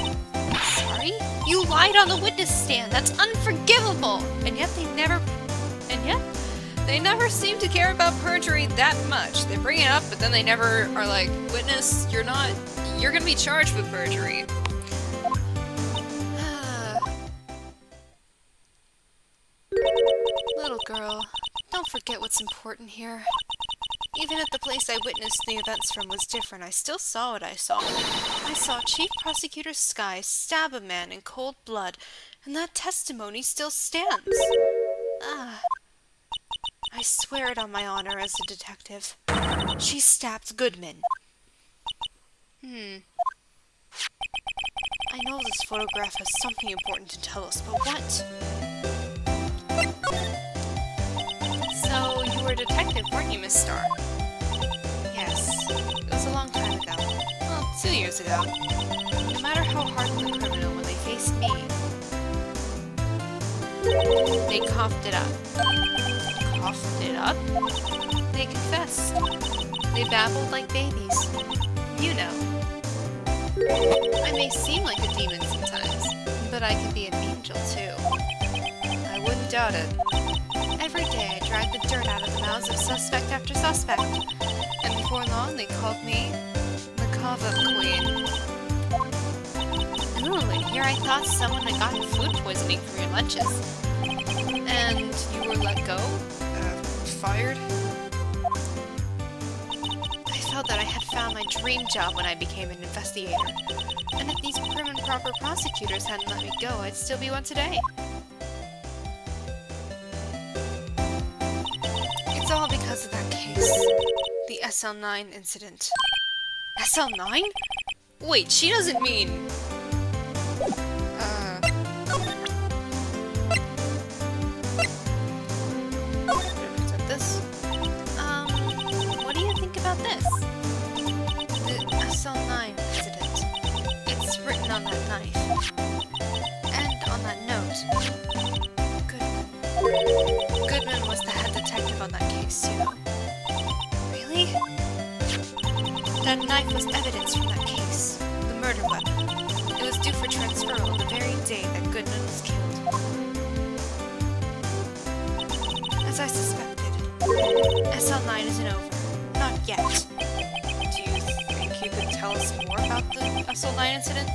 Sorry? You lied on the witness stand. That's unforgivable. And yet they never seem to care about perjury that much. They bring it up, but then they never are like, witness, you're gonna be charged with perjury. Little girl, don't forget what's important here. Even if the place I witnessed the events from was different, I still saw what I saw. I saw Chief Prosecutor Skye stab a man in cold blood, and that testimony still stands. I swear it on my honor as a detective. She stabbed Goodman. I know this photograph has something important to tell us, but what? So, you were a detective, weren't you, Miss Starr? Yes. It was a long time ago. Well, 2 years ago. No matter how hardened the criminal, when they faced me, they coughed it up. Coughed it up? They confessed. They babbled like babies. You know. I may seem like a demon sometimes, but I can be an angel too. I wouldn't doubt it. Every day I dragged the dirt out of the mouths of suspect after suspect, and before long they called me the cough-up queen. Ooh, and here I thought someone had gotten food poisoning from your lunches. And you were let go? Fired? I felt that I had found my dream job when I became an investigator, and if these prim and proper prosecutors hadn't let me go, I'd still be one today. It's all because of that case. The SL9 incident. SL9? Wait, she doesn't mean... This? What do you think about this? The SL9 incident. It's written on that knife. And on that note. Goodman was the head detective on that case, you know. Really? That knife was evidence from that case. The murder weapon. It was due for transferal the very day that Goodman was killed. As I suspected, SL9 isn't over. Not yet. Do you think you could tell us more about the SL9 incident?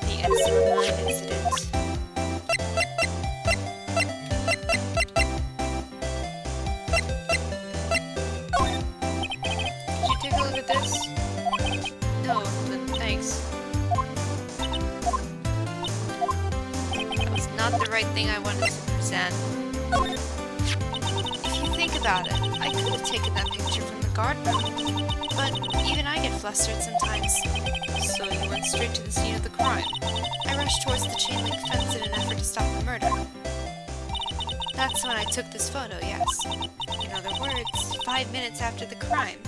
The SL9 incident. Did you take a look at this? No, but thanks. That was not the right thing I wanted to present. If you think about it, I could have taken that picture from the guard room. But even I get flustered sometimes. So you went straight to the scene of the crime. I rushed towards the chain link fence in an effort to stop the murder. That's when I took this photo, yes. In other words, 5 minutes after the crime.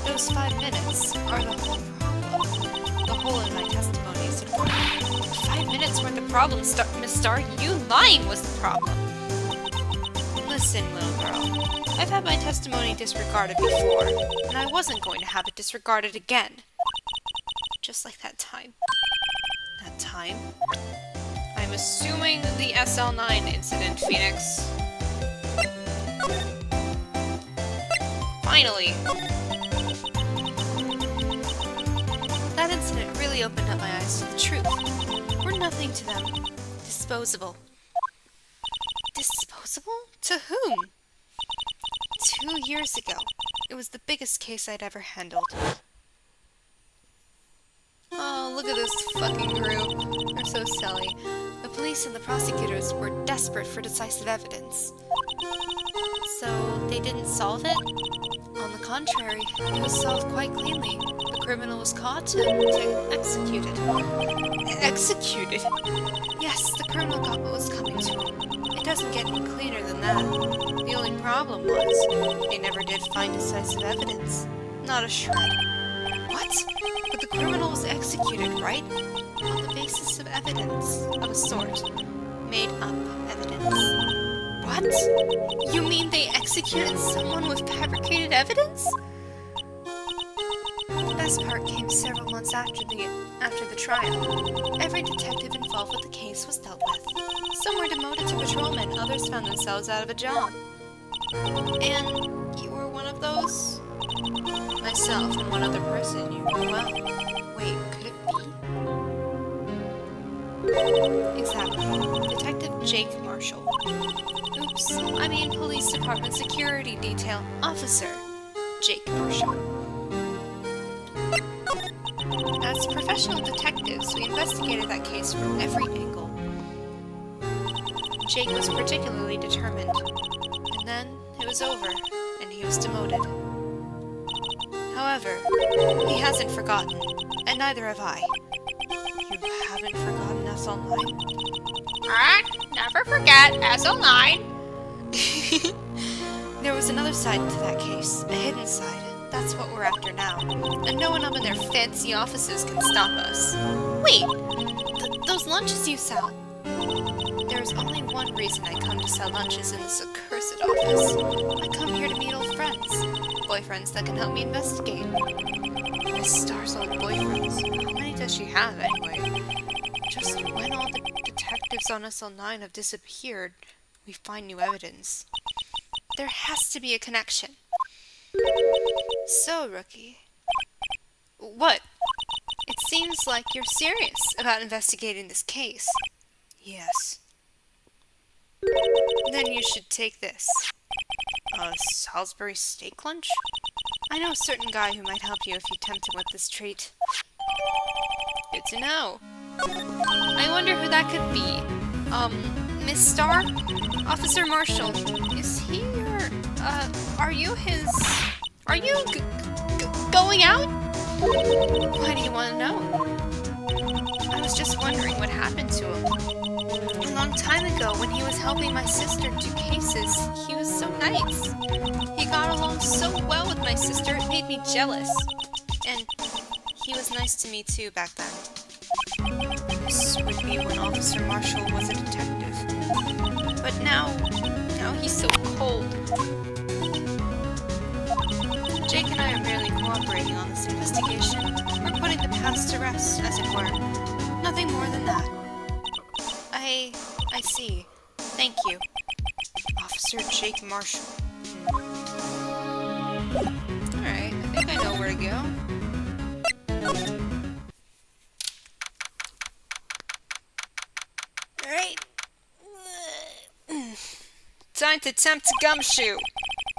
Those 5 minutes are the whole problem. The hole in my testimony is important. 5 minutes weren't the problem, Miss Starr. You lying was the problem. Listen, little girl. I've had my testimony disregarded before, and I wasn't going to have it disregarded again. Just like that time. That time? I'm assuming the SL9 incident, Phoenix. Finally! That incident really opened up my eyes to the truth. We're nothing to them. Disposable. Disposable? To whom? 2 years ago. It was the biggest case I'd ever handled. Oh, look at this fucking group. They're so silly. The police and the prosecutors were desperate for decisive evidence. So they didn't solve it? On the contrary, it was solved quite cleanly. The criminal was caught and executed. Executed? Yes, the criminal got what was coming to him. It doesn't get any cleaner than that. The only problem was, they never did find decisive evidence. Not a shred. What? But the criminal was executed, right? On the basis of evidence, of a sort. Made up evidence. What? You mean they executed someone with fabricated evidence? The best part came several months after the trial. Every detective involved with the case was dealt with. Some were demoted to patrolmen, others found themselves out of a job. And you were one of those? Myself and one other person you knew well. Wait, could it be? Exactly. Detective Jake Marshall. Oops, I mean Police Department Security Detail Officer Jake Marshall. As professional detectives, we investigated that case from every angle. Jake was particularly determined. And then it was over, and he was demoted. However, he hasn't forgotten, and neither have I. You haven't forgotten SL9? Never forget SL9. There was another side to that case, a hidden side. That's what we're after now. And no one up in their fancy offices can stop us. Wait! Those lunches you sell. There's only one reason I come to sell lunches in this accursed office. I come here to meet old friends. Boyfriends that can help me investigate. Miss Star's old boyfriends. How many does she have, anyway? Just when all the detectives on SL9 have disappeared, we find new evidence. There has to be a connection. So, Rookie. What? It seems like you're serious about investigating this case. Yes. Then you should take this. A Salisbury steak lunch? I know a certain guy who might help you if you tempt him with this treat. Good to know. I wonder who that could be. Miss Starr? Officer Marshall. Is he your, are you his... Are you going out? Why do you want to know? I was just wondering what happened to him. A long time ago, when he was helping my sister do cases, he was so nice. He got along so well with my sister, it made me jealous. And he was nice to me too back then. This would be when Officer Marshall was a detective. But now he's so cold. Jake and I are merely cooperating on this investigation. We're putting the past to rest, as it were. Nothing more than that. I see. Thank you. Officer Jake Marshall. Alright, I think I know where to go. Alright. Time to tempt Gumshoe!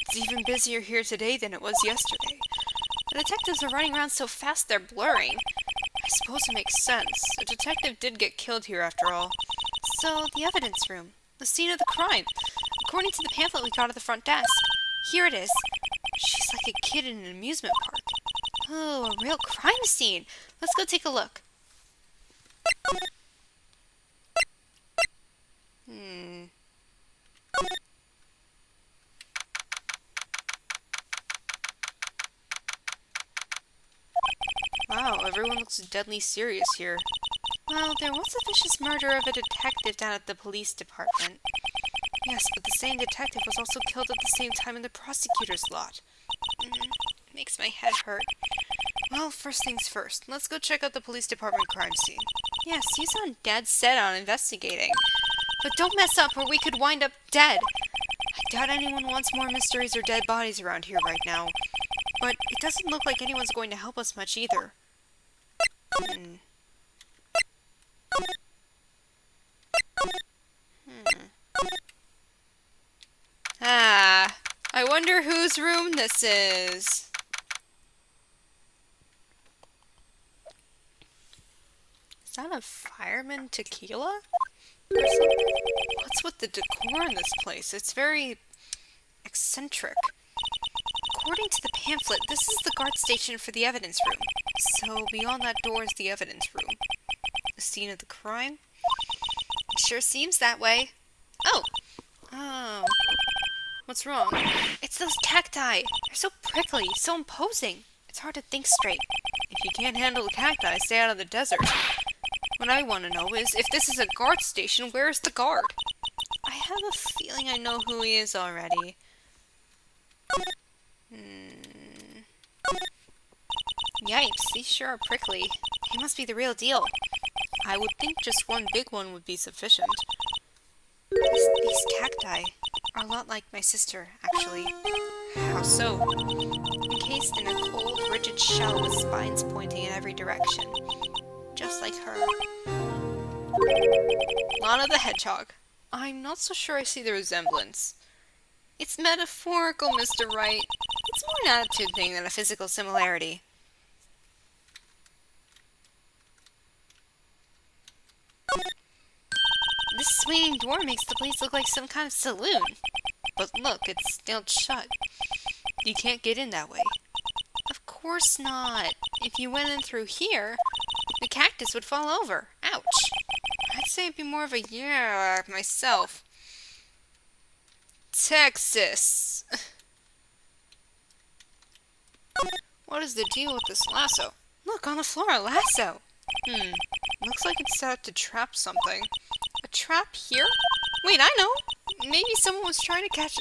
It's even busier here today than it was yesterday. The detectives are running around so fast they're blurring. I suppose it makes sense. A detective did get killed here after all. So, the evidence room. The scene of the crime. According to the pamphlet we got at the front desk. Here it is. She's like a kid in an amusement park. Oh, a real crime scene. Let's go take a look. Wow, everyone looks deadly serious here. Well, there was a vicious murder of a detective down at the police department. Yes, but the same detective was also killed at the same time in the prosecutor's lot. Makes my head hurt. Well, first things first. Let's go check out the police department crime scene. Yes, you sound dead set on investigating. But don't mess up or we could wind up dead. I doubt anyone wants more mysteries or dead bodies around here right now. But it doesn't look like anyone's going to help us much either. I wonder whose room this is. Is that a fireman tequila? or something? What's with the decor in this place? It's very eccentric. According to the pamphlet, this is the guard station for the evidence room. So beyond that door is the evidence room. The scene of the crime? It sure seems that way. Oh! Oh. What's wrong? It's those cacti! They're so prickly, so imposing. It's hard to think straight. If you can't handle the cacti, stay out of the desert. What I want to know is, if this is a guard station, where is the guard? I have a feeling I know who he is already. Yikes, these sure are prickly. He must be the real deal. I would think just one big one would be sufficient. These cacti are a lot like my sister, actually. How so? Encased in a cold, rigid shell with spines pointing in every direction. Just like her. Lana the Hedgehog. I'm not so sure I see the resemblance. It's metaphorical, Mr. Wright. It's more an attitude thing than a physical similarity. This swinging door makes the place look like some kind of saloon. But look, it's nailed shut. You can't get in that way. Of course not. If you went in through here, the cactus would fall over. Ouch. I'd say it'd be more of a yeah myself. Texas. What is the deal with this lasso? Look, on the floor, a lasso. Looks like it's set up to trap something. A trap here? Wait, I know. Maybe someone was trying to catch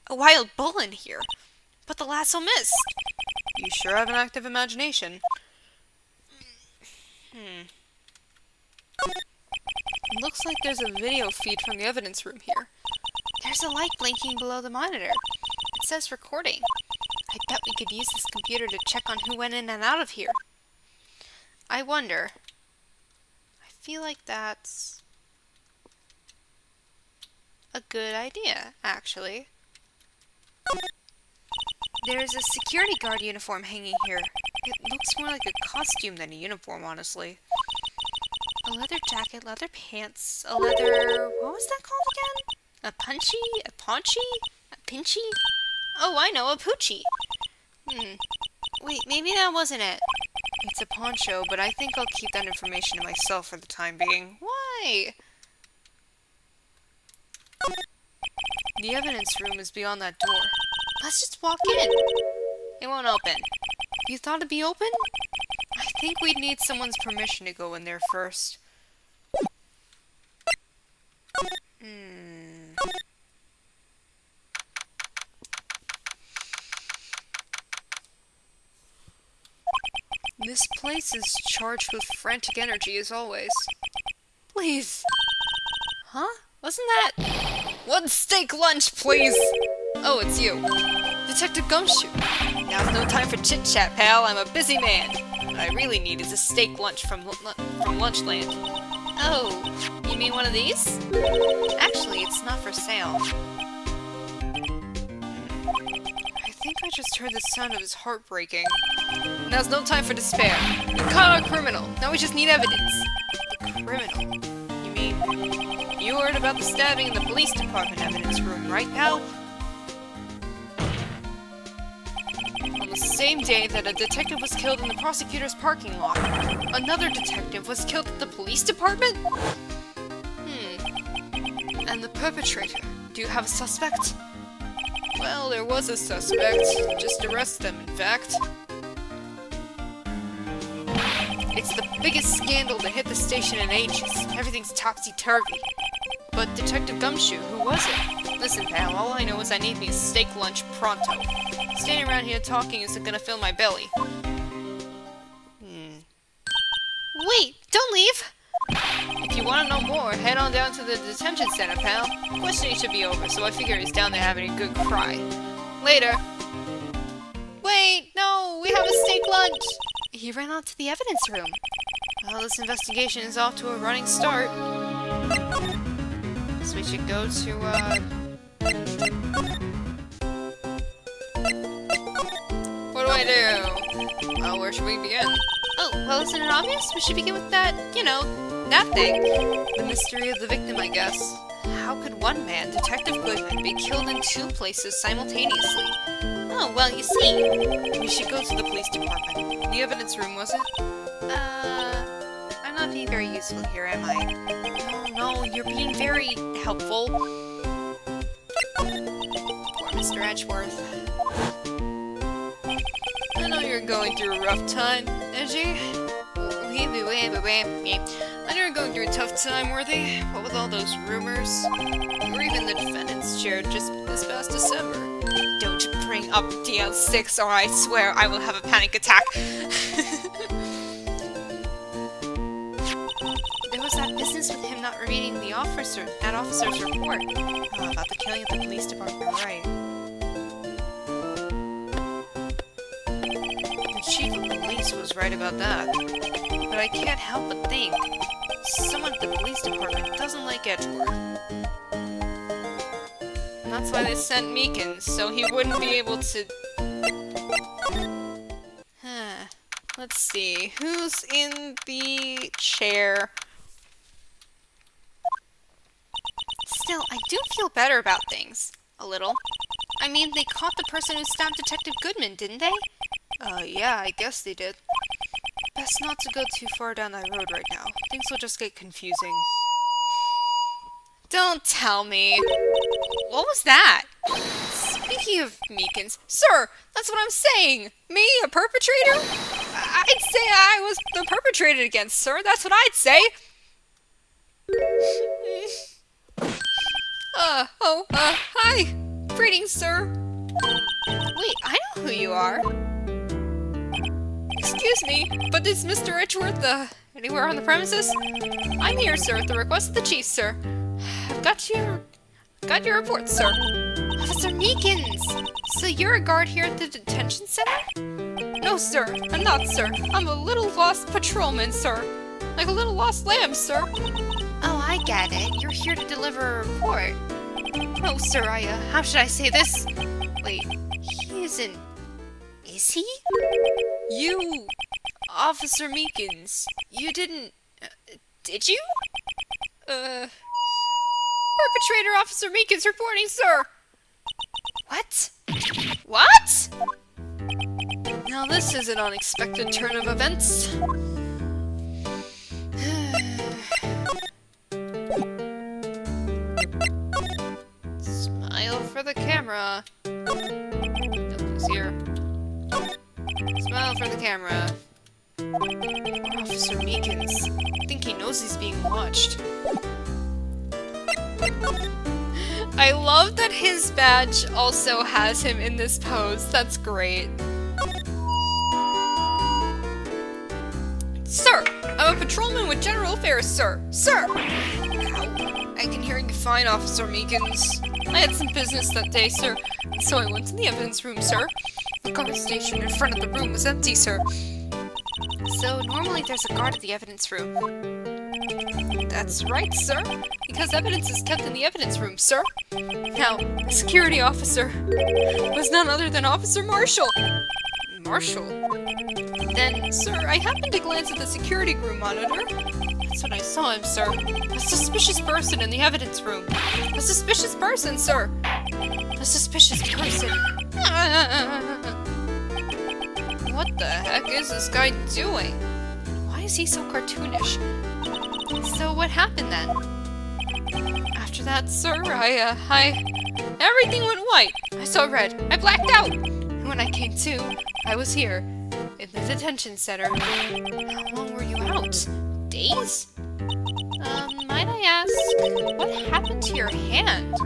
a wild bull in here. But the lasso missed. You sure have an active imagination. It looks like there's a video feed from the evidence room here. There's a light blinking below the monitor. It says recording. I bet we could use this computer to check on who went in and out of here. I wonder. I feel like that's a good idea, actually. There's a security guard uniform hanging here. It looks more like a costume than a uniform, honestly. A leather jacket, leather pants, a leather... what was that called again? A punchy? A paunchy? A pinchy? Oh, I know, a poochie. Wait, maybe that wasn't it. It's a poncho, but I think I'll keep that information to myself for the time being. Why? The evidence room is beyond that door. Let's just walk in. It won't open. You thought it'd be open? I think we'd need someone's permission to go in there first. This place is charged with frantic energy as always. Please. Huh? Wasn't that... One steak lunch, please! Oh, it's you. Detective Gumshoe. Now's no time for chit-chat, pal. I'm a busy man. What I really need is a steak lunch from Lunchland. Oh, you mean one of these? Actually, it's not for sale. I think I just heard the sound of his heart breaking. Now's no time for despair. You caught a criminal. Now we just need evidence. The criminal? You mean... you heard about the stabbing in the police department evidence room, right, pal? On the same day that a detective was killed in the prosecutor's parking lot, another detective was killed at the police department? And the perpetrator? Do you have a suspect? Well, there was a suspect. Just arrest them, in fact. It's the biggest scandal to hit the station in ages. Everything's topsy-turvy. But Detective Gumshoe, who was it? Listen, pal, all I know is I need me a steak lunch pronto. Standing around here talking isn't gonna fill my belly. Wait! Don't leave! If you want to know more, head on down to the detention center, pal. Questioning should be over, so I figure he's down there having a good cry. Later. Wait! No! We have a steak lunch! He ran out to the evidence room. Well, this investigation is off to a running start. So we should go to, what do I do? Well, where should we begin? Oh, well, isn't it obvious? We should begin with that, you know, That thing? The mystery of the victim, I guess. How could one man, Detective Goodman, be killed in 2 places simultaneously? Oh, well, you see. We should go to the police department. The evidence room, was it? I'm not being very useful here, am I? No, you're being very helpful. Poor Mr. Edgeworth. I know you're going through a rough time, Edgy. I know you're going through a tough time, Worthy. What with all those rumors? You were even the defendant's chair just this past December. Don't bring up DL6 or I swear I will have a panic attack. There was that business with him not reading that officer's report. About the killing at the police department, right? The chief of police was right about that. But I can't help but think someone at the police department doesn't like Edgeworth. And that's why they sent Meekins, so he wouldn't be able to... Let's see, who's in the chair? Still, I do feel better about things. A little. I mean, they caught the person who stabbed Detective Goodman, didn't they? Yeah, I guess they did. Best not to go too far down that road right now. Things will just get confusing. Don't tell me. What was that? Speaking of Meekins, sir, that's what I'm saying. Me, a perpetrator? I'd say I was the perpetrated against, sir. That's what I'd say. Hi. Greetings, sir. Wait, I know who you are. Excuse me, but is Mr. Edgeworth, anywhere on the premises? I'm here, sir, at the request of the chief, sir. I've got your report, sir. Officer Meekins! So you're a guard here at the detention center? No, sir, I'm not, sir. I'm a little lost patrolman, sir. Like a little lost lamb, sir. Oh, I get it. You're here to deliver a report. No, sir, how should I say this? Wait, he isn't... Is he? You, Officer Meekins, you didn't... did you? Perpetrator Officer Meekins reporting, sir! What? What? Now this is an unexpected turn of events. Smile for the camera. Nobody's here. Smile for the camera. Officer Meekins. I think he knows he's being watched. I love that his badge also has him in this pose. That's great. Sir, I'm a patrolman with General Affairs, sir. Sir! Ow. I can hear you fine, Officer Meekins. I had some business that day, sir, so I went to the evidence room, sir. The guard station in front of the room was empty, sir. So normally there's a guard at the evidence room. That's right, sir, because evidence is kept in the evidence room, sir. Now, the security officer was none other than Officer Marshall. Marshall? Then, sir, I happened to glance at the security room monitor. That's when I saw him, sir. A suspicious person in the evidence room. A suspicious person, sir. A suspicious person. What the heck is this guy doing? Why is he so cartoonish? So what happened then? After that, sir, everything went white. I saw red. I blacked out. And when I came to, I was here, in the detention center. How long were you out? Days? Might I ask, what happened to your hand?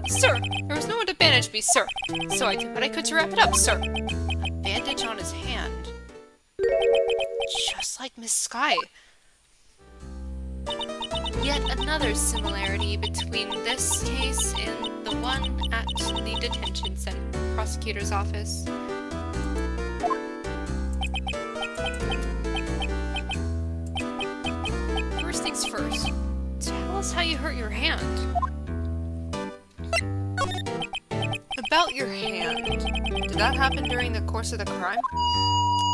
Sir, there was no one to bandage me, sir. So I did what I could to wrap it up, sir. A bandage on his hand. Just like Miss Sky. Yet another similarity between this case and the one at the detention center prosecutor's office. First things first, tell us how you hurt your hand. About your hand, did that happen during the course of the crime?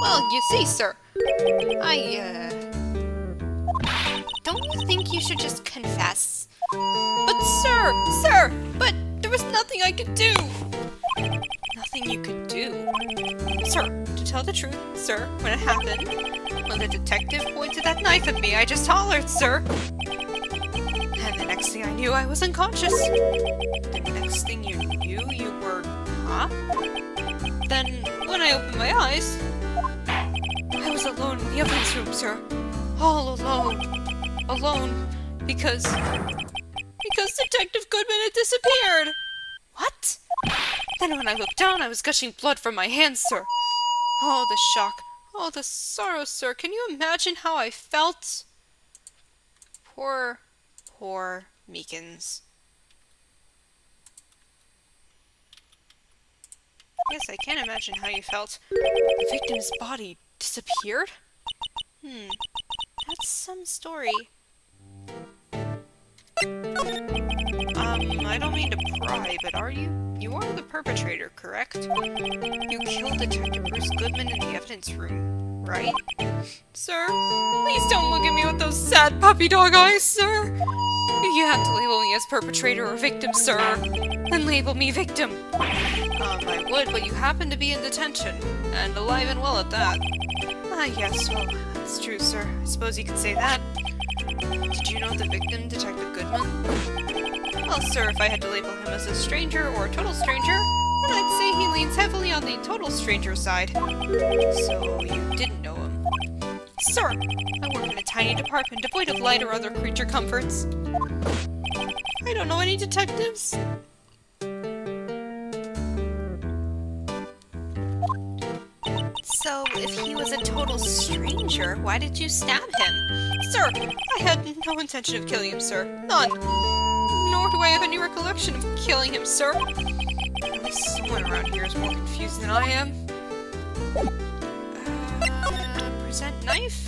Well, you see, sir, Don't you think you should just confess? But sir, but there was nothing I could do. Nothing you could do? Sir, to tell the truth, sir, when it happened, when the detective pointed that knife at me, I just hollered, sir. And the next thing I knew, I was unconscious. The next thing you knew, you were... huh? Then, when I opened my eyes, I was alone in the evidence room, sir. All alone. Alone. Because Detective Goodman had disappeared. What? Then when I looked down, I was gushing blood from my hands, sir. Oh, the shock. Oh, the sorrow, sir. Can you imagine how I felt? Poor Meekins. Yes, I can't imagine how you felt. The victim's body disappeared? That's some story. I don't mean to pry, but you are the perpetrator, correct? You killed Detective Bruce Goodman in the evidence room, right? Sir, please don't look at me with those sad puppy dog eyes, sir! You have to label me as perpetrator or victim, sir. Then label me victim. I would, but you happen to be in detention, and alive and well at that. Ah, yes, well, that's true, sir. I suppose you could say that. Did you know the victim, Detective Goodman? Well, sir, if I had to label him as a stranger or a total stranger, then I'd say he leans heavily on the total stranger side. So, you didn't know him. Sir, I work in a tiny department devoid of light or other creature comforts. I don't know any detectives. So, if he was a total stranger, why did you stab him? Sir, I had no intention of killing him, sir. None. Nor do I have any recollection of killing him, sir. At least someone around here is more confused than I am. Present knife?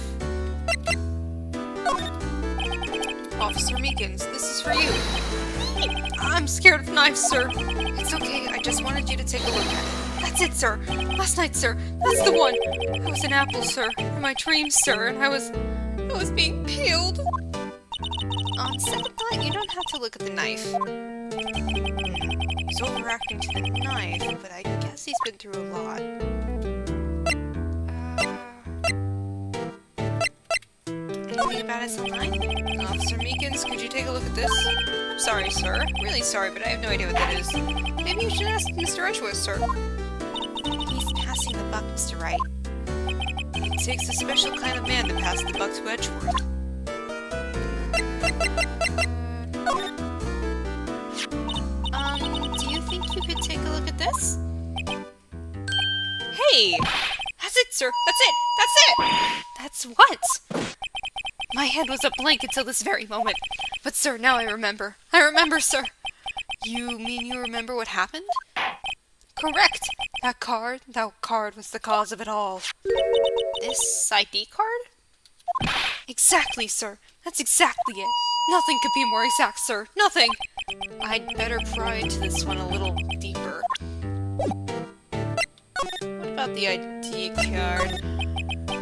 Officer Meekins, this is for you. I'm scared of knives, sir. It's okay, I just wanted you to take a look at it. That's it, sir. Last night, sir. That's the one. I was an apple, sir. In my dreams, sir, and I was being peeled. On second thought, you don't have to look at the knife. He's overacting to the knife, but I guess he's been through a lot. Anything about us online? Officer Meekins, could you take a look at this? I'm sorry, sir. Really sorry, but I have no idea what that is. Maybe you should ask Mr. Edgeworth, sir. He's passing the buck, Mr. Wright. It takes a special kind of man to pass the buck to Edgeworth. Do you think you could take a look at this? Hey! That's it, sir! That's it! That's it! That's what? My head was a blank until this very moment. But, sir, now I remember. I remember, sir! You mean you remember what happened? Correct! That card was the cause of it all. This ID card? Exactly, sir. That's exactly it. Nothing could be more exact, sir. Nothing! I'd better pry into this one a little deeper. What about the ID card?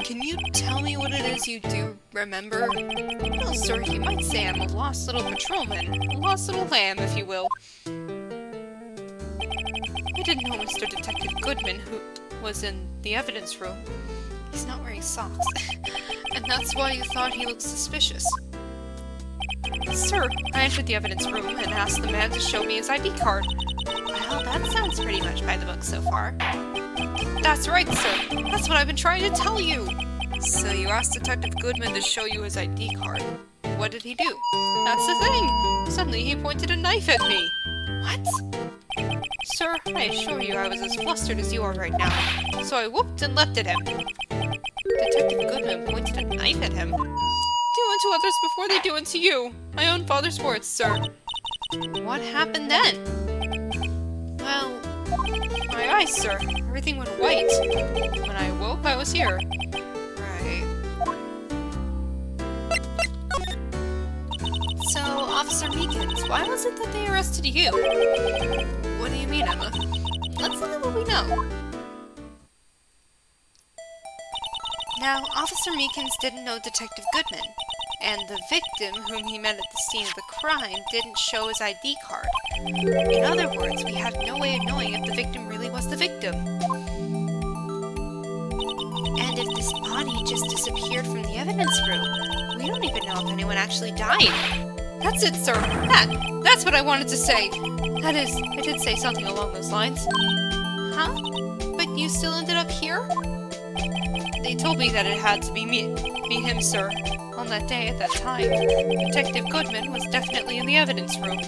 Can you tell me what it is you do remember? Well, sir, you might say I'm a lost little patrolman. A lost little lamb, if you will. I didn't know Mr. Detective Goodman, who was in the evidence room. He's not wearing socks. And that's why you thought he looked suspicious. Sir, I entered the evidence room and asked the man to show me his ID card. Well, that sounds pretty much by the book so far. That's right, sir. That's what I've been trying to tell you. So you asked Detective Goodman to show you his ID card. What did he do? That's the thing. Suddenly he pointed a knife at me. What? Sir, I assure you I was as flustered as you are right now. So I whooped and leapt at him. Detective Goodman pointed a knife at him. Do unto others before they do unto you. My own father's words, sir. What happened then? Well, my eyes, sir. Everything went white. When I woke, I was here. Right. So, Officer Meekins, why was it that they arrested you? What do you mean, Emma? Let's look at what we know. Now, Officer Meekins didn't know Detective Goodman. And the victim, whom he met at the scene of the crime, didn't show his ID card. In other words, we have no way of knowing if the victim really was the victim. And if this body just disappeared from the evidence room, we don't even know if anyone actually died. That's it, sir. That's what I wanted to say. That is, I did say something along those lines. Huh? But you still ended up here? They told me that it had to be him, sir. On that day, at that time, Detective Goodman was definitely in the evidence room.